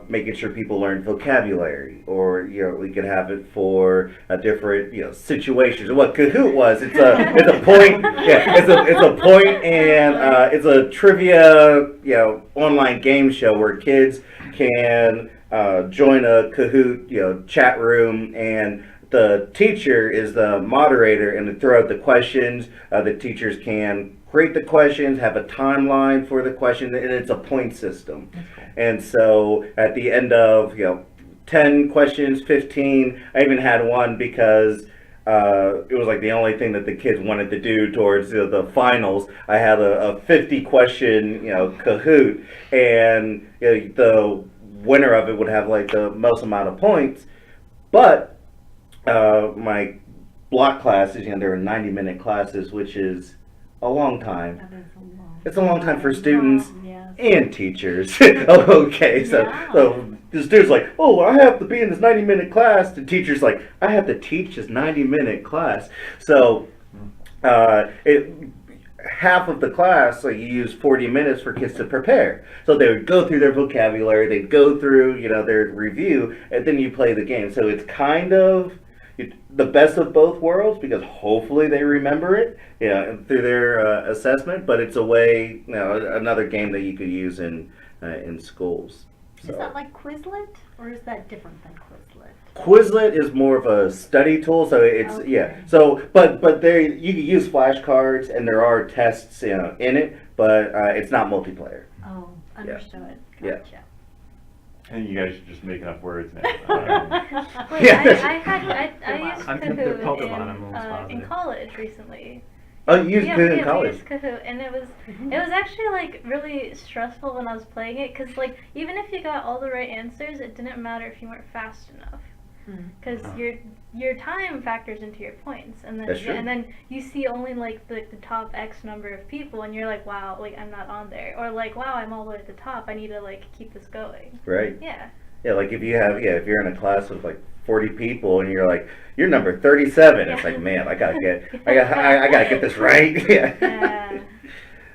making sure people learn vocabulary, or we could have it for different situations. What Kahoot was, it's a point, it's a point, and it's a trivia online game show where kids can join a Kahoot chat room, and the teacher is the moderator, and to throw out the questions, the teachers can create the questions, have a timeline for the questions, and it's a point system. And so at the end of 10 questions, 15, I even had one because it was like the only thing that the kids wanted to do towards the finals. I had a 50 question Kahoot, and the winner of it would have like the most amount of points. But my block classes, there were 90-minute classes, which is a long time. It's a long time for students and teachers. Okay, so the student's like, oh, I have to be in this 90-minute class. The teacher's like, I have to teach this 90-minute class. So half of the class, you use 40 minutes for kids to prepare. So they would go through their vocabulary, they'd go through their review, and then you play the game. So it's kind of the best of both worlds, because hopefully they remember it through their assessment, but it's a way, another game that you could use in schools. So. Is that like Quizlet, or is that different than Quizlet? Quizlet is more of a study tool, so it's So, but there you can use flashcards, and there are tests in it, but it's not multiplayer. Oh, understood. Yeah. Gotcha. And you guys are just making up words now. Wait, Yeah. I used I'm they're Pokemon, I'm Kahoot almost in positive. college recently. Oh, you used Kahoot in we college. used Kahoot, and it was actually like really stressful when I was playing it, because like even if you got all the right answers, it didn't matter if you weren't fast enough, because your time factors into your points, and then That's true. and then you see only like the top X number of people, and you're like, wow, like I'm not on there, or like, wow, I'm all the way at the top, I need to like keep this going. Right. Yeah. Yeah, like if you have if you're in a class of like 40 people and you're like, you're number 37, it's like, man, I gotta get this right. Yeah.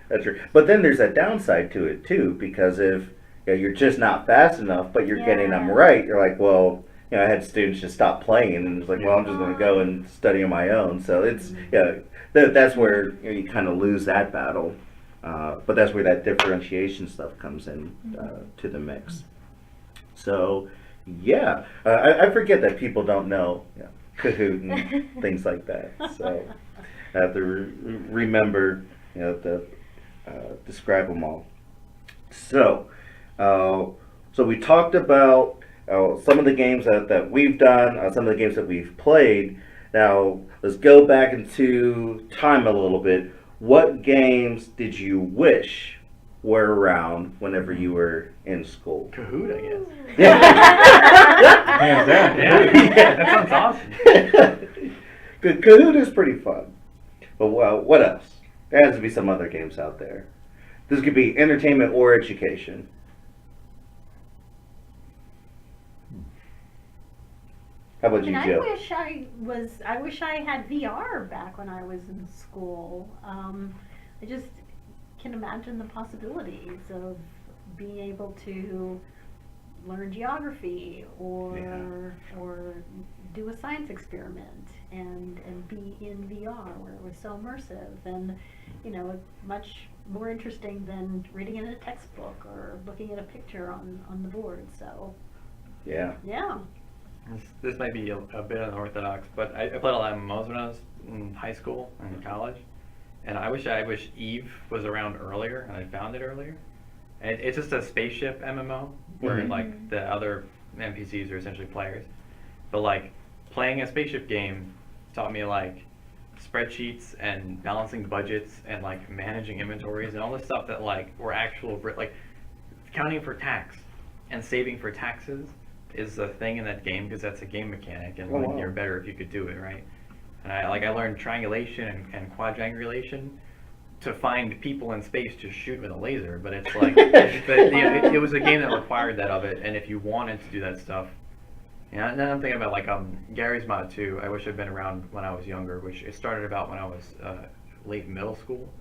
That's true. But then there's that downside to it too, because if you're just not fast enough, but you're getting them right, you're like, well, I had students just stop playing, and it's like, well, I'm just going to go and study on my own. So it's that's where you kind of lose that battle. But that's where that differentiation stuff comes in to the mix. So I forget that people don't know Kahoot and things like that. So I have to remember to describe them all. So we talked about some of the games that we've done, some of the games that we've played. Now let's go back into time a little bit. What games did you wish were around whenever you were in school? Kahoot, I guess. Yeah. Hands down. Yeah, that sounds awesome. Kahoot is pretty fun. But well, what else? There has to be some other games out there. This could be entertainment or education. How about you, And Jill? I wish I had VR back when I was in school. I just can imagine the possibilities of being able to learn geography or do a science experiment and be in VR where it was so immersive and, you know, much more interesting than reading in a textbook or looking at a picture on the board. So Yeah. yeah. This might be a bit unorthodox, but I played a lot of MMOs when I was in high school and in college. And I wish Eve was around earlier and I found it earlier. And it's just a spaceship MMO where Mhm. like the other NPCs are essentially players. But like playing a spaceship game taught me like spreadsheets and balancing budgets and like managing inventories and all this stuff that like were actual like counting for tax and saving for taxes is a thing in that game because that's a game mechanic and Oh, like, wow. you're better if you could do it right. And I learned triangulation and quadrangulation to find people in space to shoot with a laser, but it's like it was a game that required that of it, and if you wanted to do that stuff, yeah. And then I'm thinking about like Gary's Mod 2. I wish I'd been around when I was younger, which it started about when I was late middle school.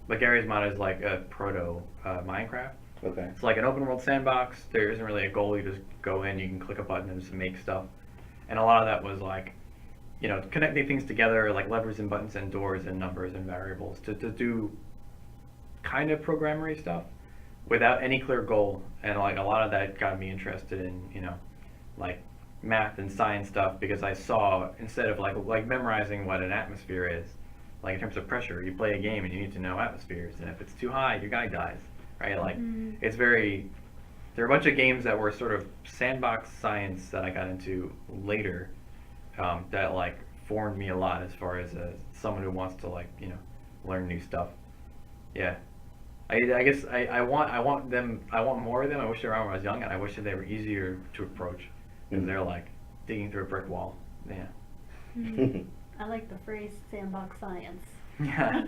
But Gary's Mod is like a proto Minecraft. Okay. It's like an open world sandbox. There isn't really a goal. You just go in, you can click a button and just make stuff. And a lot of that was like, you know, connecting things together, like levers and buttons and doors and numbers and variables to do kind of programmery stuff without any clear goal. And like a lot of that got me interested in, you know, like math and science stuff because I saw instead of like memorizing what an atmosphere is, like in terms of pressure, you play a game and you need to know atmospheres. And if it's too high, your guy dies, right? Like it's very, there are a bunch of games that were sort of sandbox science that I got into later. That like formed me a lot as far as someone who wants to like, you know, learn new stuff. Yeah, I guess I want more of them. I wish they were around when I was young, and I wish that they were easier to approach because they're like digging through a brick wall. Yeah. I like the phrase sandbox science. Yeah.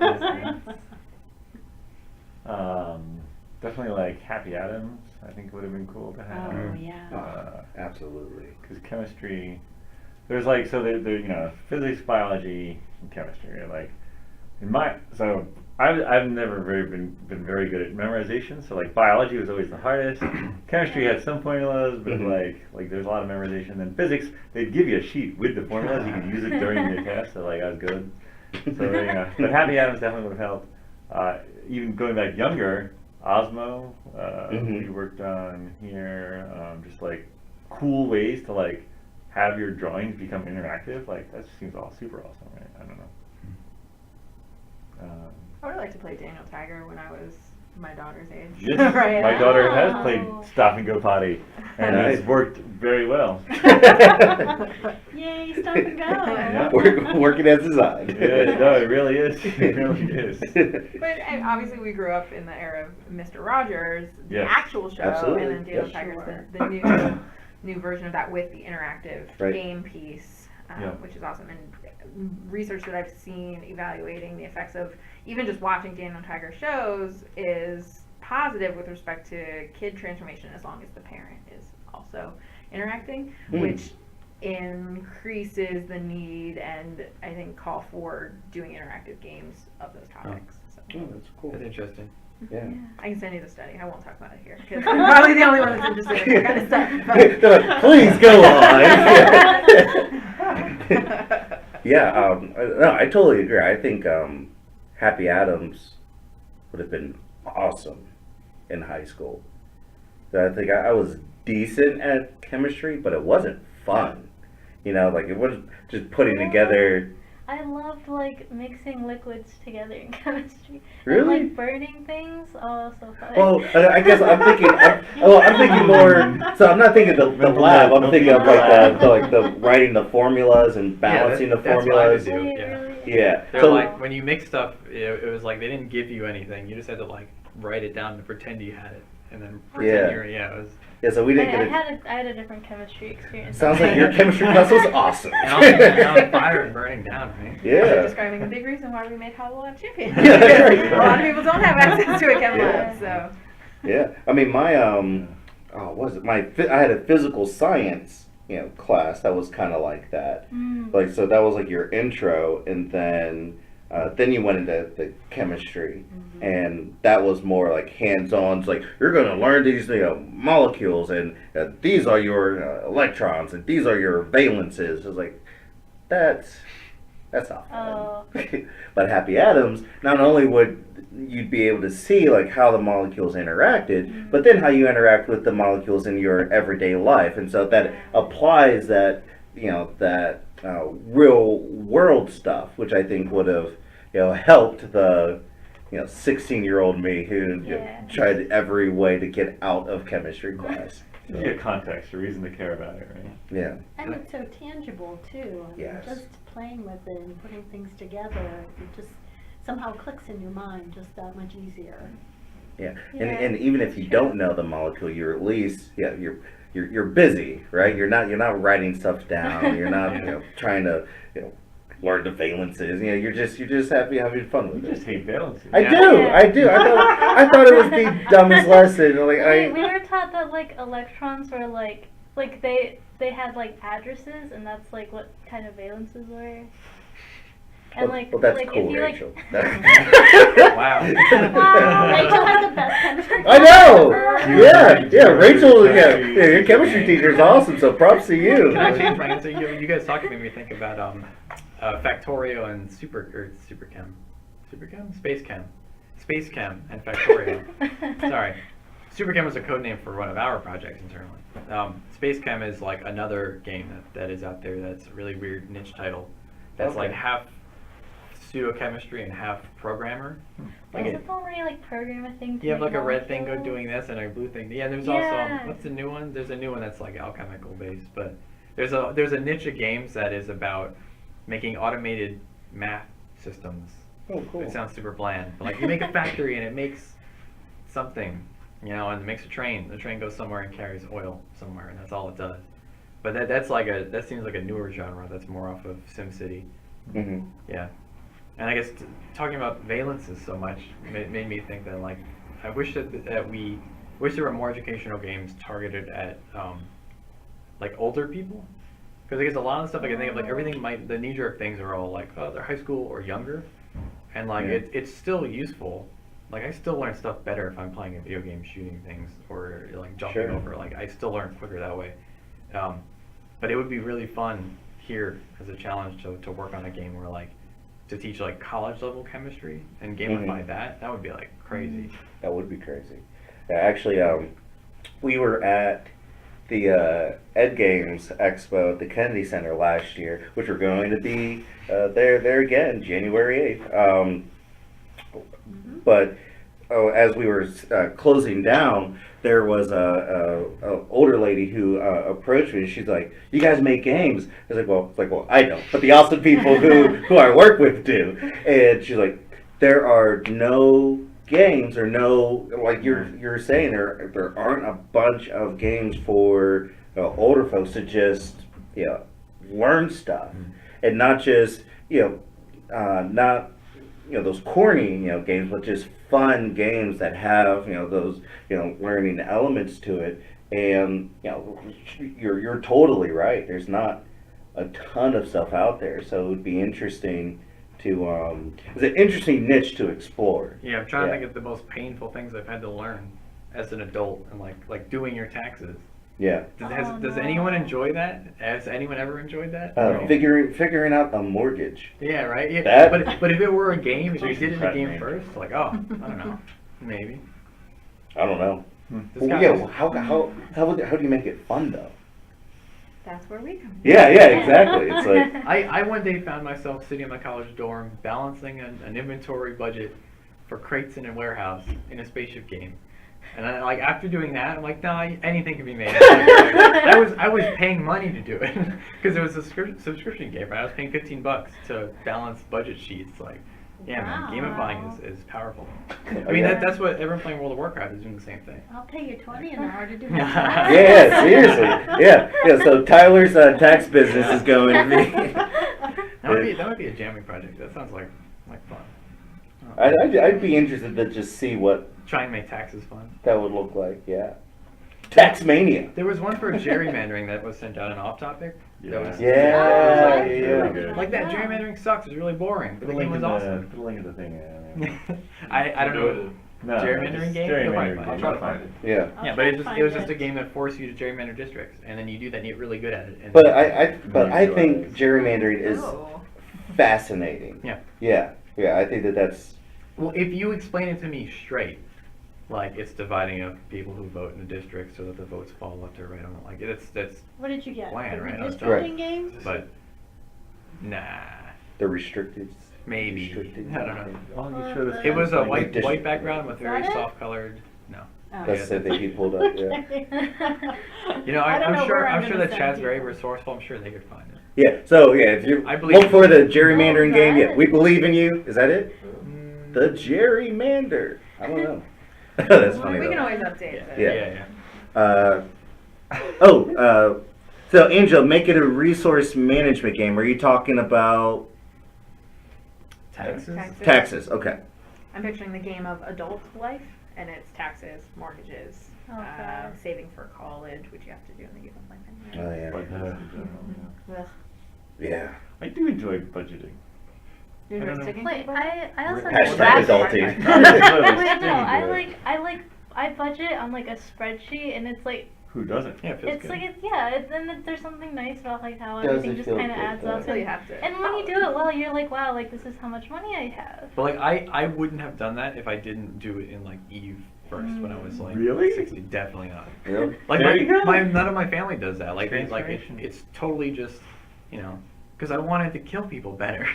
Definitely like Happy Atoms. I think would have been cool to have. Oh yeah. Absolutely. Because chemistry, there's like there you know physics, biology, and chemistry. Are like I've never been very good at memorization. So like biology was always the hardest. Chemistry had some formulas, but like there's a lot of memorization. Then physics, they'd give you a sheet with the formulas. You could use it during the test. So like I was good. So you know, but Happy Atoms definitely would have helped. Even going back younger, Osmo, we worked on here. Just like cool ways to like have your drawings become interactive. Like that seems all super awesome, right? I don't know. I would have liked to play Daniel Tiger when I was my daughter's age. Yes, Right. my daughter has played Wow. Stop and Go Potty, and Nice. it's worked very well. Yay, stop and go. Yeah. Working as designed. Yeah, no, it really is. It really is. But obviously we grew up in the era of Mr. Rogers, the Yes. actual show, Absolutely. and then Daniel Yes. Tiger's the new version of that with the interactive Right. game piece, Yeah. which is awesome. And research that I've seen evaluating the effects of even just watching Daniel Tiger shows is positive with respect to kid transformation as long as the parent is also interacting, which increases the need and I think call for doing interactive games of those topics. So. Oh, that's cool. That's interesting. Yeah. I can send you the study. I won't talk about it here because I'm probably the only one that's interested in that kind of stuff. Please go on. Yeah, no, I totally agree. I think Happy Atoms would have been awesome in high school. So I think I was decent at chemistry, but it wasn't fun. You know, like it was just putting together. I loved like mixing liquids together in chemistry. Really? And, like burning things. Oh, so fun. Well, I guess I'm thinking. I'm thinking more. So I'm not thinking the lab. I'm thinking of like the writing the formulas and balancing the that's what I would formulas. do. Really, Yeah. really? Yeah. They're So like when you mix stuff, it was like they didn't give you anything. You just had to like write it down to pretend you had it, and then Yeah. pretend you're it was. Yeah, so we I, didn't I get it. had a different chemistry experience. Sounds like your chemistry class was awesome. And all the fire and burning down, right? You're Yeah. describing a big reason why we made Hollow Lab Champion. Yeah, that's right. A lot of people don't have access to a chem Yeah. lab, so. Yeah, I mean my what was it? I had a physical science class that was kind of like that. Like so that was like your intro, and then you went into the chemistry, and that was more like hands-on. It's like you're gonna learn these molecules, and these are your electrons, and these are your valences. It's like that's not fun. Oh. But Happy Atoms, not only would you'd be able to see like how the molecules interacted, but then how you interact with the molecules in your everyday life, and so that applies that real world stuff, which I think would have helped the 16-year-old me who tried every way to get out of chemistry class. You get context, a reason to care about it, right? Yeah. And it's so tangible too. I mean, Yes. just playing with it and putting things together, it just somehow clicks in your mind just that much easier. Yeah, Yeah, and even if you true. don't know the molecule, you're at least you're busy, right? You're not writing stuff down. You're not trying to learn the valences. You're just happy having fun You with just it. hate valences. I Yeah. do. I thought it was the dumbest lesson. Like We were taught that like electrons were like they had like addresses, and that's like what kind of valences were. And well, that's like cool, if you Rachel. Wow. Rachel has the best chemistry. I know. class ever. Yeah, Rachel. Yeah, your chemistry teacher's awesome. So props to you. Can I change my answer? You guys talking made me think about Factorio and Superchem, Space Chem, and Factorio. Sorry, Superchem was a code name for one of our projects internally. Space Chem is like another game that is out there that's a really weird niche title. That's like Okay. half pseudochemistry and half programmer. Like Is it the where you like program a thing? To you have make like a red thing molecules? doing this and a blue thing. Yeah, there's Yeah. also what's the new one? There's a new one that's like alchemical based, but there's a niche of games that is about making automated math systems. Oh, cool. It sounds super bland, but like you make a factory and it makes something, and it makes a train. The train goes somewhere and carries oil somewhere, and that's all it does. But that seems like a newer genre that's more off of SimCity. Mm-hmm. Yeah. And I guess talking about valences so much made me think that like I wish that there were more educational games targeted at like older people, because I guess a lot of the stuff I can think of, like everything the knee-jerk things are all like, oh, they're high school or younger, and like it's still useful. Like I still learn stuff better if I'm playing a video game shooting things or like jumping Sure. over. Like I still learn quicker that way. But it would be really fun here as a challenge to work on a game where like to teach like college level chemistry and gamify that would be like crazy. That would be crazy. Yeah, actually, we were at the Ed Games Expo at the Kennedy Center last year, which we're going to be there again, January 8th. But as we were closing down, there was a older lady who approached me. She's like, "You guys make games?" I was like, "Well, I don't, but the awesome people who I work with do." And she's like, "There are no games, or no, like you're saying, there aren't a bunch of games for older folks to just learn stuff, and not just not those corny games, but just fun games that have those learning elements to it." And you're totally right. There's not a ton of stuff out there, so it would be interesting to it's an interesting niche to explore. Yeah, I'm trying to think of the most painful things I've had to learn as an adult, and like doing your taxes. Yeah. Does anyone enjoy that? Has anyone ever enjoyed that? Figuring out a mortgage. Yeah, right. Yeah, That- but if it were a game, if you did it in a Frightening. game first, like I don't know, maybe. I don't know. This Well, guy yeah. was- Well, how do you make it fun though? That's where we come in. Yeah. Exactly. It's like I one day found myself sitting in my college dorm balancing an inventory budget for crates in a warehouse in a spaceship game. And I, like after doing that, I'm like, no, anything can be made. I was paying money to do it because it was a subscription game. Right? I was paying $15 to balance budget sheets. Like, Yeah, man, gamifying is powerful. Oh, I mean, yeah. that's what everyone playing World of Warcraft is doing the same thing. I'll pay you 20 an hour to do that. Yeah, seriously. Yeah. So Tyler's tax business is going to be. That might be a jamming project. That sounds like fun. I'd be interested to just see what Try and make taxes fun. that would look like. Yeah. Tax mania. There was one for gerrymandering that was sent out an off topic. That was, Yeah. like, Yeah. like that gerrymandering sucks. It's really boring, but the game was awesome. Put a link in the thing. Yeah. I don't know. No, Gerrymandering just game? You'll probably Gerrymandering find it. game. I'll try to You'll find it. Yeah. Yeah, but it was just a game that forced you to gerrymander districts, and then you do that and you get really good at it. And But I think gerrymandering is Oh. fascinating. Yeah. Yeah. I think that's. Well, if you explain it to me straight, like it's dividing up people who vote in the district so that the votes fall left or right on it, like that's What did you get? Plan, The right? I was redistricting games? but nah, The restricted. maybe Restricted. I don't know. All you showed us It was a like white district. background with Is very that it? soft colored. No, Oh. That's the thing he pulled up. Yeah. you know I don't I'm know sure where I'm I'm sure gonna that send Chad's people. very resourceful. I'm sure they could find it. Yeah. So yeah, if you I believe look for the gerrymandering Oh, game, yeah, that- we believe in you. Is that it? Mm, The gerrymander. I don't know. That's funny. We though. can always update it. yeah. So Angel, make it a resource management game. Are you talking about Taxes. taxes? Okay. I'm picturing the game of adult life, and it's taxes, mortgages, Okay. saving for college, which you have to do in the game of life Oh anyway. But, yeah. Ugh. Yeah. I do enjoy budgeting. You I don't enjoy know. sticking Wait, to it? I also Hashtag that's- adulting. Wait, no, I budget on like a spreadsheet, and it's like Who doesn't? Yeah, it feels it's good. like it's then there's something nice about like how Does everything it just feel kind of good, adds though? up. Until you have to. And when you do it well, you're like, wow, like this is how much money I have. But like I wouldn't have done that if I didn't do it in like Eve first when I was like Really? 60. Definitely not. Really? Like There you go. none of my family does that. Like Transformation. it's totally just because I wanted to kill people better.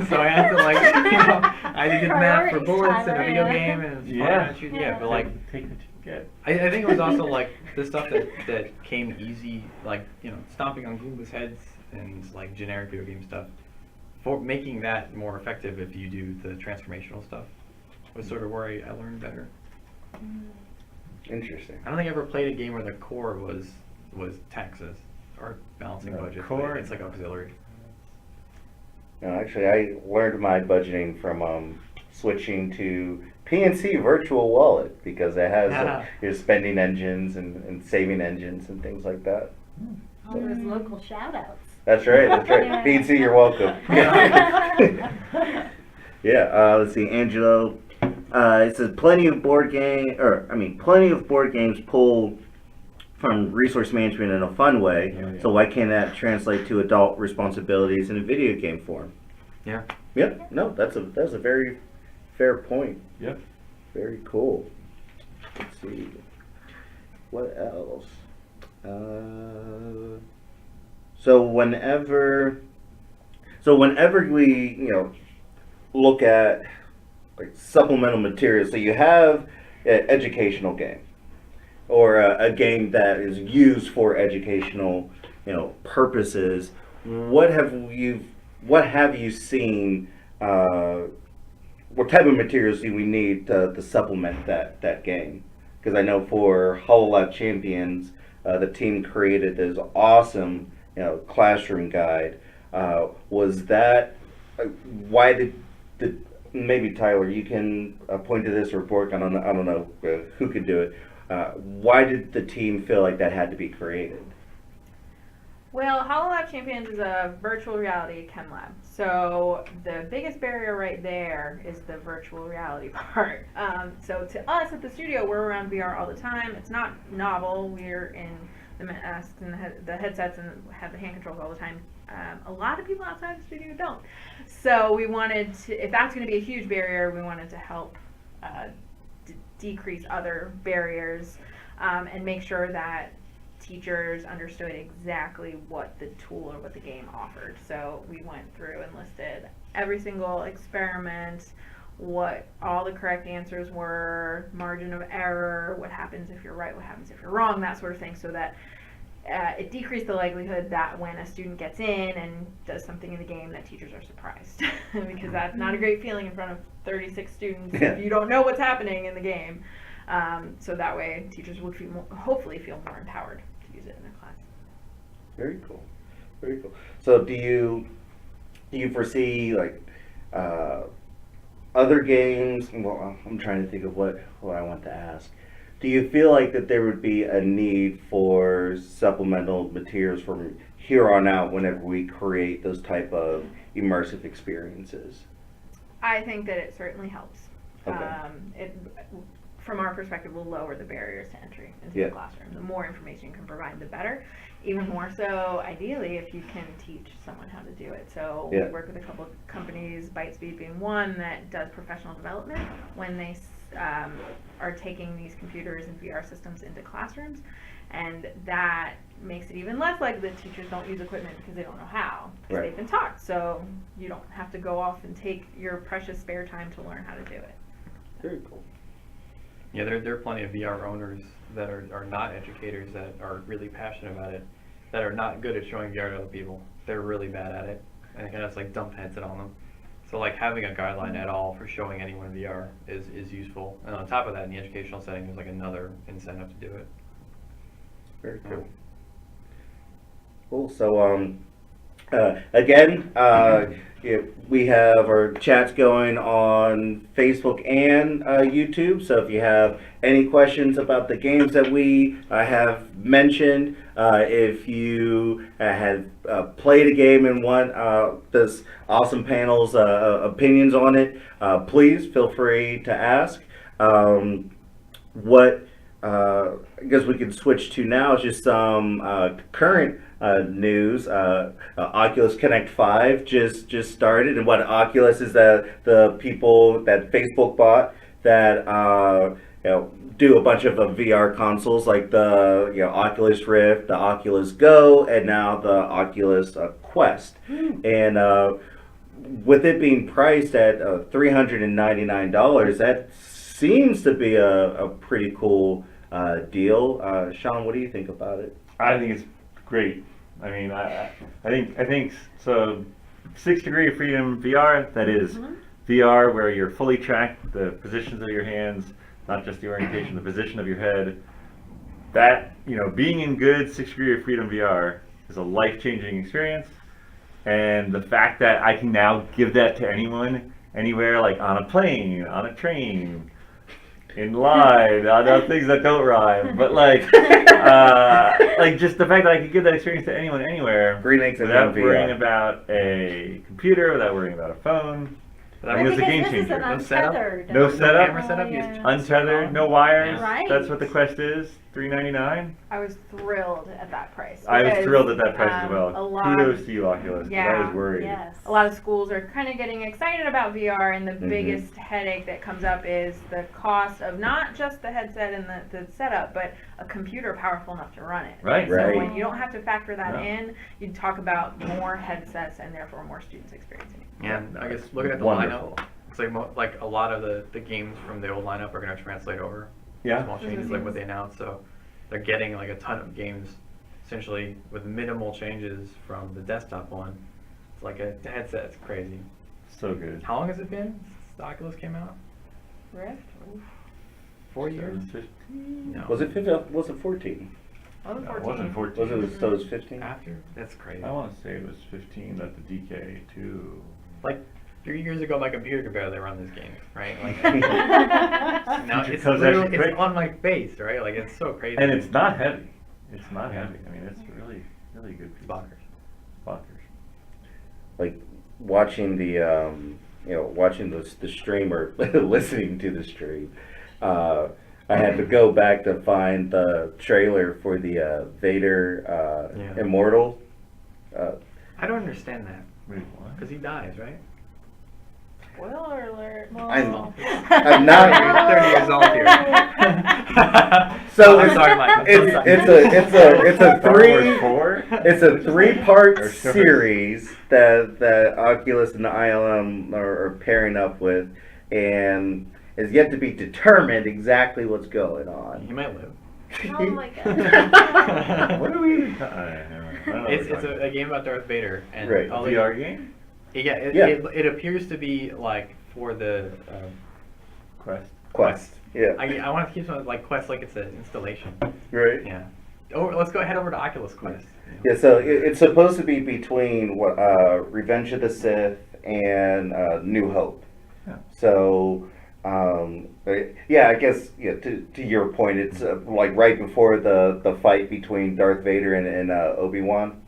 So I had to like I had to get math for Priorities, bullets in a Tyler, video yeah. game and Yeah. yeah. But like Take what you get. I think it was also like the stuff that came easy, like stomping on Goomba's heads and like generic video game stuff. For making that more effective if you do the transformational stuff was sort of where I learned better. Interesting. I don't think I ever played a game where the core was taxes or balancing No, budget. core- It's like auxiliary. No, actually, I learned my budgeting from switching to PNC Virtual Wallet because it has your spending engines and saving engines and things like that. All those local shout outs. That's right. That's right. Yeah. PNC, you're welcome. Yeah. Let's see, Angelo. It says plenty of board games pull from resource management in a fun way. Yeah, yeah. So why can't that translate to adult responsibilities in a video game form? Yeah. Yep. No, that's a very fair point. Yep. Very cool. Let's see. What else? So whenever we look at like supplemental materials, so you have an educational game or a game that is used for educational purposes. What have you seen? What type of materials do we need to supplement that game? Because I know for HoloLive Champions, the team created this awesome classroom guide. Was that why did maybe Tyler, you can point to this report. I don't know who could do it. Why did the team feel like that had to be created? Well, HoloLab Champions is a virtual reality chem lab. So the biggest barrier right there is the virtual reality part. So to us at the studio, we're around VR all the time. It's not novel. We're in the masks and the headsets and have the hand controls all the time. A lot of people outside the studio don't. So we wanted to, if that's going to be a huge barrier, we wanted to help decrease other barriers and make sure that teachers understood exactly what the tool or what the game offered. So we went through and listed every single experiment, what all the correct answers were, margin of error, what happens if you're right, what happens if you're wrong, that sort of thing, so that it decreased the likelihood that when a student gets in and does something in the game that teachers are surprised because that's not a great feeling in front of 36 students if you don't know what's happening in the game. So that way teachers would hopefully feel more empowered to use it in their class. Very cool. Very cool. So do you foresee like other games? Well, I'm trying to think of what I want to ask. Do you feel like that there would be a need for supplemental materials from here on out whenever we create those type of immersive experiences? I think that it certainly helps. Okay. It, from our perspective, will lower the barriers to entry into Yeah. the classroom. The more information you can provide, the better. Even more so, ideally, if you can teach someone how to do it. So Yeah. we work with a couple of companies, Bytespeed being one, that does professional development when they are taking these computers and VR systems into classrooms. And that makes it even less likely that teachers don't use equipment because they don't know how, because Right. they've been taught. So you don't have to go off and take your precious spare time to learn how to do it. Very cool. Yeah, there are plenty of VR owners that are not educators that are really passionate about it, that are not good at showing VR to other people. They're really bad at it, and it kind of just like dump headset on them. So like having a guideline at all for showing anyone VR is useful. And on top of that, in the educational setting, there's like another incentive to do it. Very cool. Cool. So again, we have our chats going on Facebook and YouTube. So if you have any questions about the games that we have mentioned, if you have played a game and want this awesome panel's opinions on it, please feel free to ask. I guess we can switch to now is just some current news. Oculus Connect 5 just started, and what Oculus is the people that Facebook bought that do a bunch of VR consoles like the Oculus Rift, the Oculus Go, and now the Oculus Quest. And with it being priced at $399, that seems to be a pretty cool deal. Sean, what do you think about it? I think it's great. I mean, I think so. 6 Degree of Freedom VR. That is VR where you're fully tracked the positions of your hands, not just the orientation, the position of your head. That being in good 6 Degree of Freedom VR is a life-changing experience, and the fact that I can now give that to anyone, anywhere, like on a plane, on a train, in line, on things that don't rhyme, but like just the fact that I could give that experience to anyone, anywhere, without worrying about a computer, without worrying about a phone. I think it's a game changer. No setup. No setup. Camera setup. You just Untethered, no wires. Right. That's what the Quest is. $399. I was thrilled at that price. I was because, thrilled at that price as well. A lot, Kudos to you, Oculus. 'Cause I Yeah. was worried. Yes. a lot of schools are kind of getting excited about VR, and the biggest headache that comes up is the cost of not just the headset and the setup, but a computer powerful enough to run it. Right. So Right. when you don't have to factor that No. in, you talk about more headsets and therefore more students experiencing it. Yeah, and I guess looking at the Wonderful. lineup, it's like a lot of the games from the old lineup are going to translate over. Yeah. Small changes like what they announced, so they're getting like a ton of games essentially with minimal changes from the desktop one. It's like a headset. It's crazy. So good. How long has it been since the Oculus came out? Rift? 4 years? No. Was it 15? Was it 14? Wasn't No, it 14. wasn't 14. Was it so? It was 15. After? That's crazy. I want to say it was 15 at the DK too. Like 3 years ago, my computer could barely run this game, right? Like now Future it's comes literally, actually quick. it's on my face, right? Like it's so crazy. And it's not heavy. It's not heavy. I mean, it's really, really good. It's bonkers. Bonkers. Like watching the watching the stream or listening to the stream. I had to go back to find the trailer for the Vader Yeah. Immortal. I don't understand that Wait, what? because he dies, right? Spoiler alert. I'm not. You're 30 years old here. So I'm it's, sorry, Mike. it's a Star Wars 4? It's a 3-part Or sure. series that Oculus and the ILM are pairing up with, and is yet to be determined exactly what's going on. He might live. Oh my god. What are we even talking? It's a game about Darth Vader and Right. A all the VR game? Yeah, Yeah. It appears to be like for the. Quest. Quest. Yeah. I want to keep something like Quest like it's an installation. Right. Yeah. Oh, let's go head over to Oculus Quest. Yeah, so it's supposed to be between what Revenge of the Sith and New Hope. Yeah. So, yeah, I guess to your point, it's like right before the fight between Darth Vader and Obi-Wan.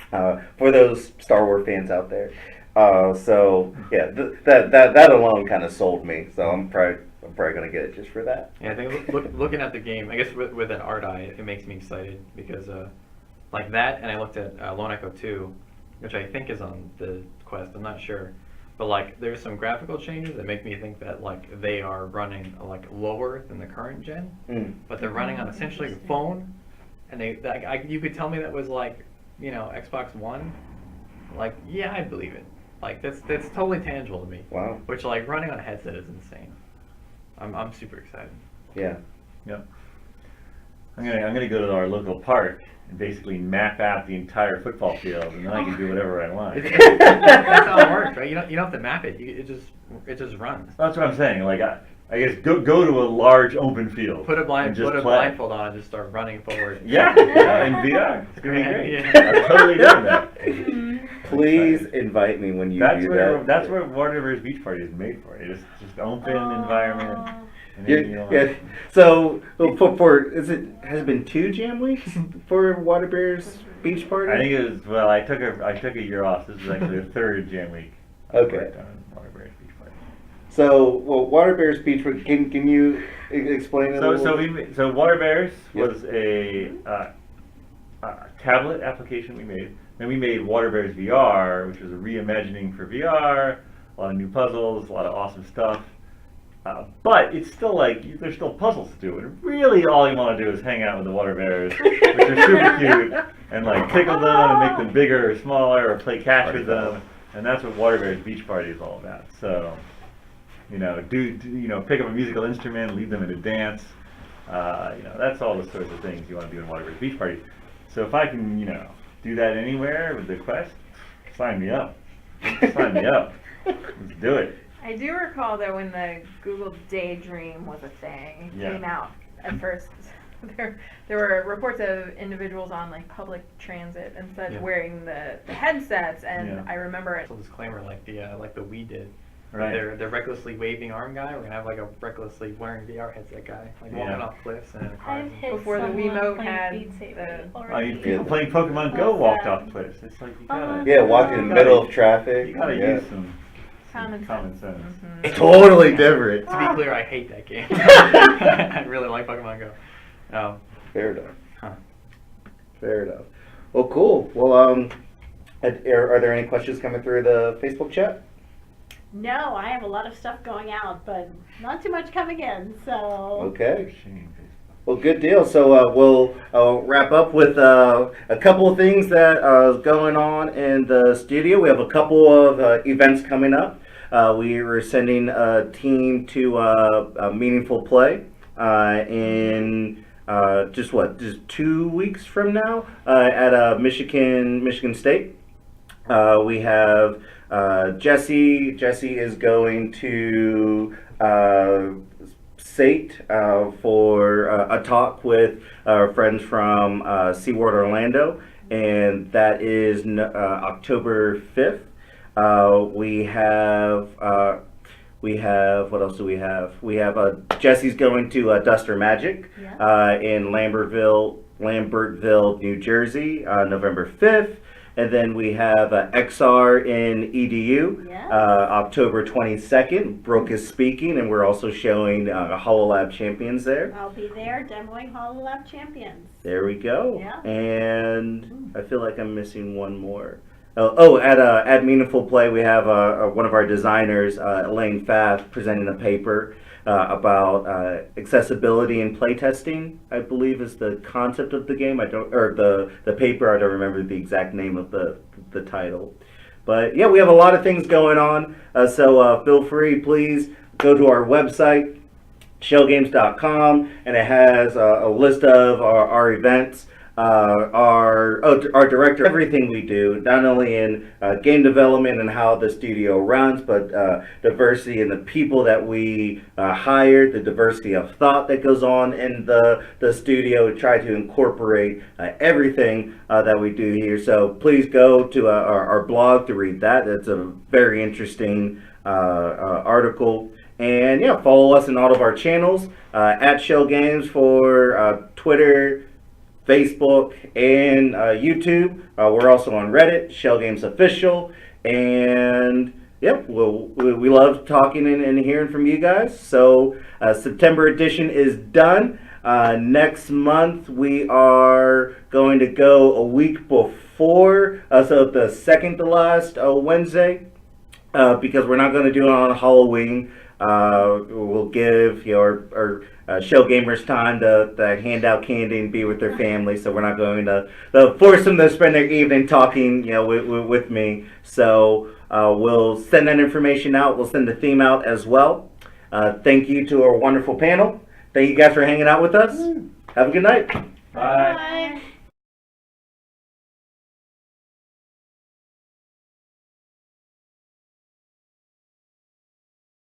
For those Star Wars fans out there, so yeah, that alone kind of sold me. So I'm probably gonna get it just for that. Yeah, I think looking at the game, I guess with an art eye, it makes me excited because like that, and I looked at Lone Echo 2, which I think is on the Quest. I'm not sure, but like there's some graphical changes that make me think that like they are running like lower than the current gen, but they're running on essentially a phone, and you could tell me that was like Xbox One. Like yeah, I believe it. Like that's totally tangible to me. Wow. Which like running on a headset is insane. I'm super excited. Yeah. Yep. I'm gonna go to our local park and basically map out the entire football field, and then I can do whatever I want. That's how it works, right? You don't have to map it. It just runs. That's what I'm saying. Like I guess go to a large open field. Put a and just play. blindfold on and just start running forward. Yeah, in VR. It's gonna be great. Yeah. I'm totally doing that. Please invite me when you That's do where that. that's what Waterverse Beach Party is made for. It's just open environment. And Yeah, then, yeah. So for has it been 2 jam weeks for Water Bears Beach Party? I think it was I took a year off. This is actually the 3rd jam week. Okay. On Waterverse Beach Party. So Water Bears Beach Party. Can you explain it? So Water Bears Yep. was a tablet application we made. Then we made Water Bears VR, which was a reimagining for VR. A lot of new puzzles, a lot of awesome stuff. But it's still like there's still puzzles to do, and really all you want to do is hang out with the water bears, which are super cute, and like tickle them and make them bigger or smaller, or play catch with them, and that's what Water Bears Beach Party is all about. So, pick up a musical instrument, lead them in a dance. That's all the sorts of things you want to do in Water Bears Beach Party. So if I can, do that anywhere with the Quest, sign me up. Sign me up. Let's do it. I do recall that when the Google Daydream was a thing, Yeah. came out at first, there were reports of individuals on like public transit and such Yeah. wearing the headsets, and Yeah. I remember it. So disclaimer, like the Wii did. Right. They're recklessly waving arm guy. We're gonna have like a recklessly wearing VR headset guy, like walking Yeah. off cliffs and in cars. I've hit Before the someone Wiimote playing had Beat Saber the- already. People playing Pokemon Go walked off cliffs. It's like you gotta. Yeah, walking in the middle of traffic. You gotta yeah. use some Common sense. Mhm. Totally different. To be clear, I hate that game. I really like Pokemon Go. Fair enough. Huh. Fair enough. Well, cool. Well, are there any questions coming through the Facebook chat? No, I have a lot of stuff going out, but not too much coming in. So Okay. Well, good deal. So we'll wrap up with a couple of things that are going on in the studio. We have a couple of events coming up. We were sending a team to Meaningful Play in just 2 weeks from now at Michigan State. We have Jesse. Jesse is going to SATE for a talk with our friends from SeaWorld Orlando, and that is October 5th. We have what else do we have? We have Jesse's going to Duster Magic in Lambertville, New Jersey, November 5th. And then we have XR in EDU, Yes. October 22nd. Brooke is speaking, and we're also showing HoloLab Champions there. I'll be there demoing HoloLab Champions. There we go. Yeah. And I feel like I'm missing one more. At Meaningful Play, we have one of our designers, Elaine Pfaff, presenting a paper about accessibility and playtesting, I believe is the concept of the game. The paper, I don't remember the exact name of the title. But yeah, we have a lot of things going on. So feel free, please go to our website schellgames.com, and it has a list of our events, our director, everything we do, not only in game development and how the studio runs, but diversity in the people that we hire, the diversity of thought that goes on in the studio. We try to incorporate everything that we do here. So please go to our blog to read that. It's a very interesting article. And yeah, follow us in all of our channels at Schell Games for Twitter, Facebook, and YouTube. We're also on Reddit, Schell Games Official. And yep, we love talking and hearing from you guys. So September edition is done. Next month we are going to go a week before, so the second to last Wednesday, because we're not going to do it on Halloween. We'll give our Schell Gamers time to hand out candy and be with their family. So we're not going to force them to spend their evening talking, with me. So we'll send that information out. We'll send the theme out as well. Thank you to our wonderful panel. Thank you guys for hanging out with us. Have a good night. Bye. Bye.